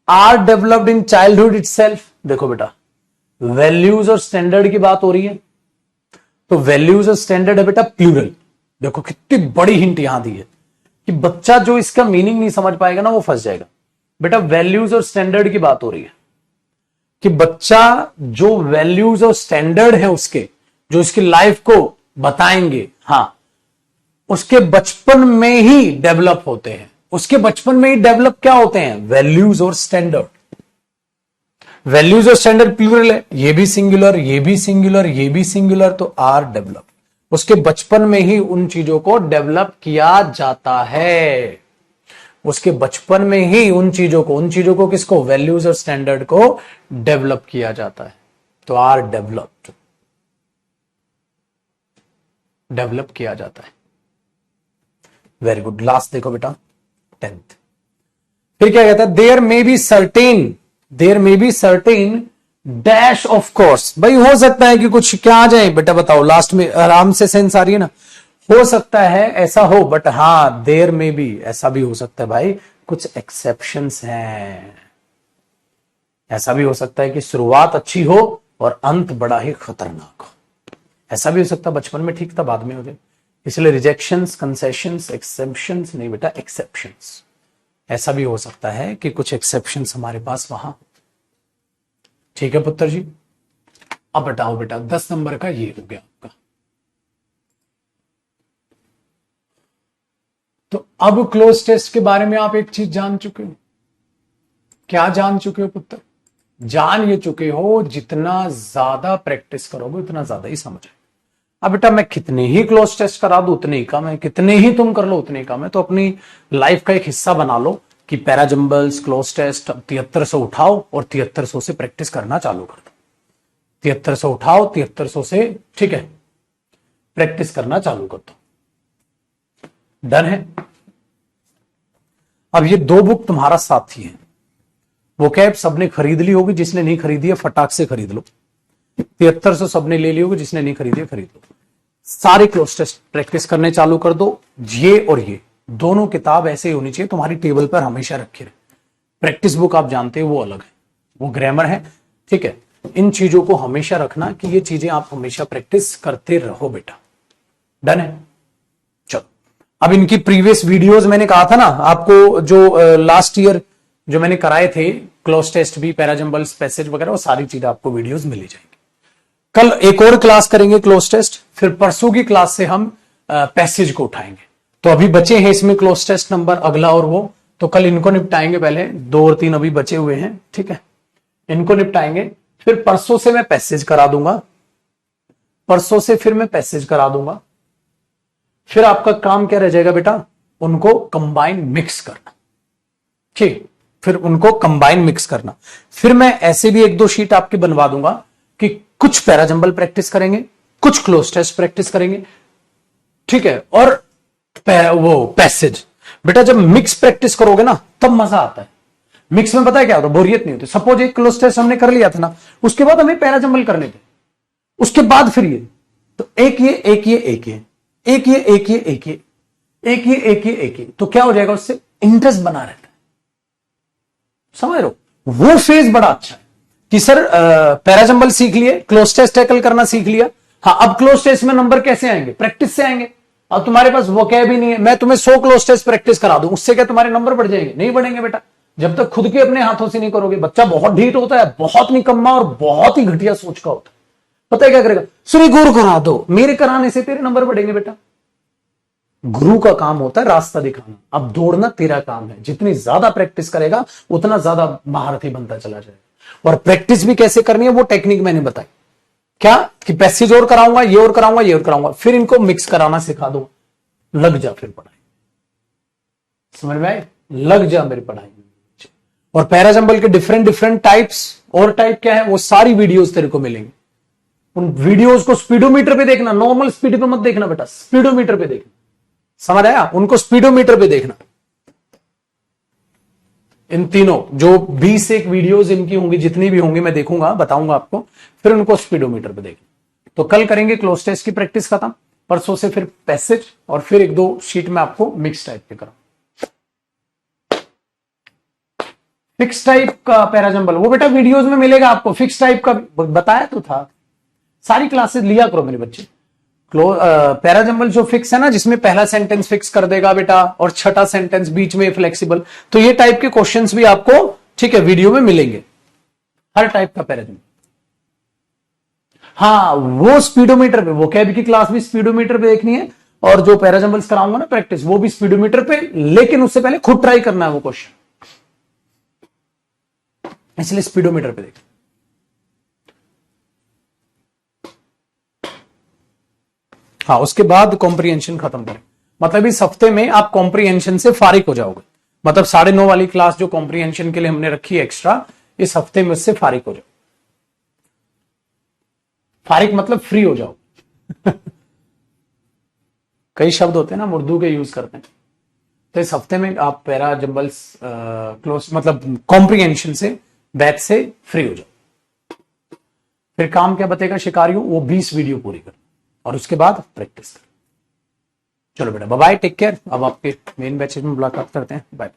are developed in childhood itself. देखो बेटा वैल्यूज और स्टैंडर्ड की बात हो रही है, तो वैल्यूज और स्टैंडर्ड है बेटा प्लूरल। देखो कितनी बड़ी हिंट यहां दी है कि बच्चा जो इसका मीनिंग नहीं समझ पाएगा ना वो फंस जाएगा। बेटा वैल्यूज और स्टैंडर्ड की बात हो रही है कि बच्चा जो वैल्यूज और स्टैंडर्ड है उसके, जो इसकी लाइफ को बताएंगे, हाँ, उसके बचपन में ही डेवलप होते हैं। उसके बचपन में ही डेवलप क्या होते हैं, वैल्यूज और स्टैंडर्ड। वैल्यूज और स्टैंडर्ड प्लूरल है, ये भी सिंगुलर, ये भी सिंगुलर, ये भी सिंगुलर, तो आर डेवलप। उसके बचपन में ही उन चीजों को डेवलप किया जाता है। उसके बचपन में ही उन चीजों को किसको, वैल्यूज और स्टैंडर्ड को डेवलप किया जाता है। तो आर डेवलप्ड, डेवलप किया जाता है। Very good. लास्ट देखो बेटा 10th, फिर क्या कहता है, there may be certain dash of course. भाई हो सकता है कि कुछ क्या आ जाए बेटा, बताओ लास्ट में आराम से सेंस आ रही है ना, हो सकता है ऐसा हो, बट हाँ देयर में भी ऐसा भी हो सकता है भाई, कुछ एक्सेप्शंस हैं। ऐसा भी हो सकता है कि शुरुआत अच्छी हो और अंत बड़ा ही खतरनाक हो। ऐसा भी हो सकता है बचपन में ठीक था बाद में हो जाए। इसलिए रिजेक्शंस, कंसेशंस, एक्सेप्शंस नहीं बेटा, एक्सेप्शंस। ऐसा भी हो सकता है कि कुछ एक्सेप्शंस हमारे पास वहां। ठीक है पुत्र जी, अब बताओ बेटा 10 नंबर का ये हो गया आपका। तो अब क्लोज टेस्ट के बारे में आप एक चीज जान चुके हो। क्या जान चुके हो पुत्र, जान ये चुके हो जितना ज्यादा प्रैक्टिस करोगे उतना ज्यादा ही समझ आएगा। अब बेटा मैं कितने ही क्लोज टेस्ट करा दूं उतने ही कम है, कितने ही तुम कर लो उतने ही कम है। तो अपनी लाइफ का एक हिस्सा बना लो कि पैराजंबल्स, क्लोज टेस्ट 7300 उठाओ और 7300 से प्रैक्टिस करना चालू कर दो। 7300 उठाओ, 7300 से, ठीक है, प्रैक्टिस करना चालू कर दो। डन है। अब ये 2 बुक तुम्हारा साथी है। वो कैब सबने खरीद ली होगी, जिसने नहीं खरीदी है फटाक से खरीद लो। 7300 सबने ले ली होगी, जिसने नहीं खरीदी है खरीद लो। सारे क्लोज टेस्ट प्रैक्टिस करने चालू कर दो। ये और ये दोनों किताब ऐसे ही होनी चाहिए तुम्हारी टेबल पर हमेशा रखी रहे। प्रैक्टिस बुक आप जानते हो वो अलग है, वो ग्रामर है, ठीक है। इन चीजों को हमेशा रखना कि ये चीजें आप हमेशा प्रैक्टिस करते रहो बेटा। डन है? चलो, अब इनकी प्रीवियस वीडियोस मैंने कहा था ना आपको, जो लास्ट ईयर जो मैंने कराए थे, क्लोज टेस्ट भी, पैराजंबल्स, पैसेज वगैरह, वो सारी चीजें आपको वीडियोस मिली जाएंगी। कल एक और क्लास करेंगे क्लोज टेस्ट, फिर परसों की क्लास से हम पैसेज को उठाएंगे। तो अभी बचे हैं इसमें क्लोज टेस्ट नंबर अगला और वो, तो कल इनको निपटाएंगे, पहले 2 और 3 अभी बचे हुए हैं, ठीक है, इनको निपटाएंगे। फिर परसों से मैं पैसेज करा दूंगा, परसों से फिर मैं पैसेज करा दूंगा। फिर आपका काम क्या रह जाएगा बेटा, उनको कंबाइन मिक्स करना, ठीक, फिर उनको कंबाइन मिक्स करना। फिर मैं ऐसे भी 1-2 शीट आपकी बनवा दूंगा कि कुछ पैराजंबल प्रैक्टिस करेंगे, कुछ क्लोज टेस्ट प्रैक्टिस करेंगे, ठीक है, और वो पैसेज। बेटा जब मिक्स प्रैक्टिस करोगे ना तब मजा आता है। मिक्स में पता है क्या होता है, बोरियत नहीं होती। सपोज एक क्लोज टेस्ट हमने कर लिया था ना, उसके बाद हमें पैराजंबल करने थे, उसके बाद फिर ये, तो एक ये एक ये एक ये एक ये एक ये एक ये एक ये एक ये एक ये, तो क्या हो जाएगा, उससे इंटरेस्ट बना रहता है। समझ लो, वो फेज बड़ा अच्छा है कि सर पैराजंबल सीख लिए, क्लोज टेस्ट टैकल करना सीख लिया, हाँ अब क्लोज टेस्ट में नंबर कैसे आएंगे, प्रैक्टिस से आएंगे। अब तुम्हारे पास वो क्या भी नहीं है, मैं तुम्हें 100 क्लोज टेस्ट प्रैक्टिस करा दूं, उससे क्या तुम्हारे नंबर बढ़ जाएंगे? नहीं बढ़ेंगे बेटा, जब तक खुद के अपने हाथों से नहीं करोगे। बच्चा बहुत ढीठ होता है, बहुत निकम्मा और बहुत ही घटिया सोच का होता है। पता है क्या करेगा, श्री गुरु करा दो, मेरे कराने से तेरे नंबर बढ़ेंगे बेटा। गुरु का काम होता है रास्ता दिखाना, अब दौड़ना तेरा काम है। जितनी ज्यादा प्रैक्टिस करेगा उतना ज्यादा महारथी बनता चला जाएगा। और प्रैक्टिस भी कैसे करनी है वो टेक्निक मैंने बताई, क्या कि पैसेज और कराऊंगा, ये और कराऊंगा, ये और कराऊंगा, फिर इनको मिक्स कराना सिखा दो, लग जा फिर पढ़ाई। समझ में आए? लग जा मेरी पढ़ाई में। और पैराजंबल के डिफरेंट डिफरेंट टाइप्स, और टाइप क्या है वो सारी वीडियोस तेरे को मिलेंगी। उन वीडियोस को स्पीडोमीटर पे देखना, नॉर्मल स्पीड पे मत देखना बेटा, स्पीडोमीटर पे देखना। समझ आया? उनको स्पीडोमीटर पे देखना। इन तीनों जो 20 एक वीडियोस इनकी होंगी, जितनी भी होंगी मैं देखूंगा, बताऊंगा आपको, फिर उनको स्पीडोमीटर पे देखना। तो कल करेंगे क्लोज टेस्ट की प्रैक्टिस खत्म, परसों से फिर पैसेज, और फिर 1-2 शीट में आपको मिक्स टाइप के कराऊं। फिक्स टाइप का पैराजंबल वो बेटा वीडियोस में मिलेगा आपको, फिक्स टाइप का बताया तो था। सारी क्लासेस लिया करो मेरे बच्चे। पैराजंबल जो फिक्स है ना, जिसमें पहला सेंटेंस फिक्स कर देगा बेटा और छठा सेंटेंस बीच में फ्लेक्सिबल, तो ये टाइप के क्वेश्चंस भी आपको, ठीक है, वीडियो में मिलेंगे, हर टाइप का पैराजंबल। हाँ वो स्पीडोमीटर पे, वो कैब की क्लास भी स्पीडोमीटर पे देखनी है, और जो पैराजंबल्स कराऊंगा ना प्रैक्टिस, वो भी स्पीडोमीटर पे, लेकिन उससे पहले खुद ट्राई करना है वो क्वेश्चन, इसलिए स्पीडोमीटर पे देखना। हाँ उसके बाद कॉम्प्रिहेंशन खत्म करें, मतलब इस हफ्ते में आप कॉम्प्रिहेंशन से फारिग हो जाओगे। मतलब 9:30 वाली क्लास जो कॉम्प्रिहेंशन के लिए हमने रखी है एक्स्ट्रा, इस हफ्ते में उससे फारिग हो जाओ। फारिग मतलब फ्री हो जाओ। कई शब्द होते हैं ना उर्दू के यूज करते हैं, तो इस हफ्ते में आप पैराजंबल्स क्लोज मतलब कॉम्प्रिहेंशन से, बैच से फ्री हो जाओ। फिर काम क्या बतेगा शिकारियों, वो 20 वीडियो पूरी कर, और उसके बाद प्रैक्टिस कर। चलो बेटा बाय बाय, टेक केयर। अब आपके मेन बैचेज में मुलाकात करते हैं, बाय।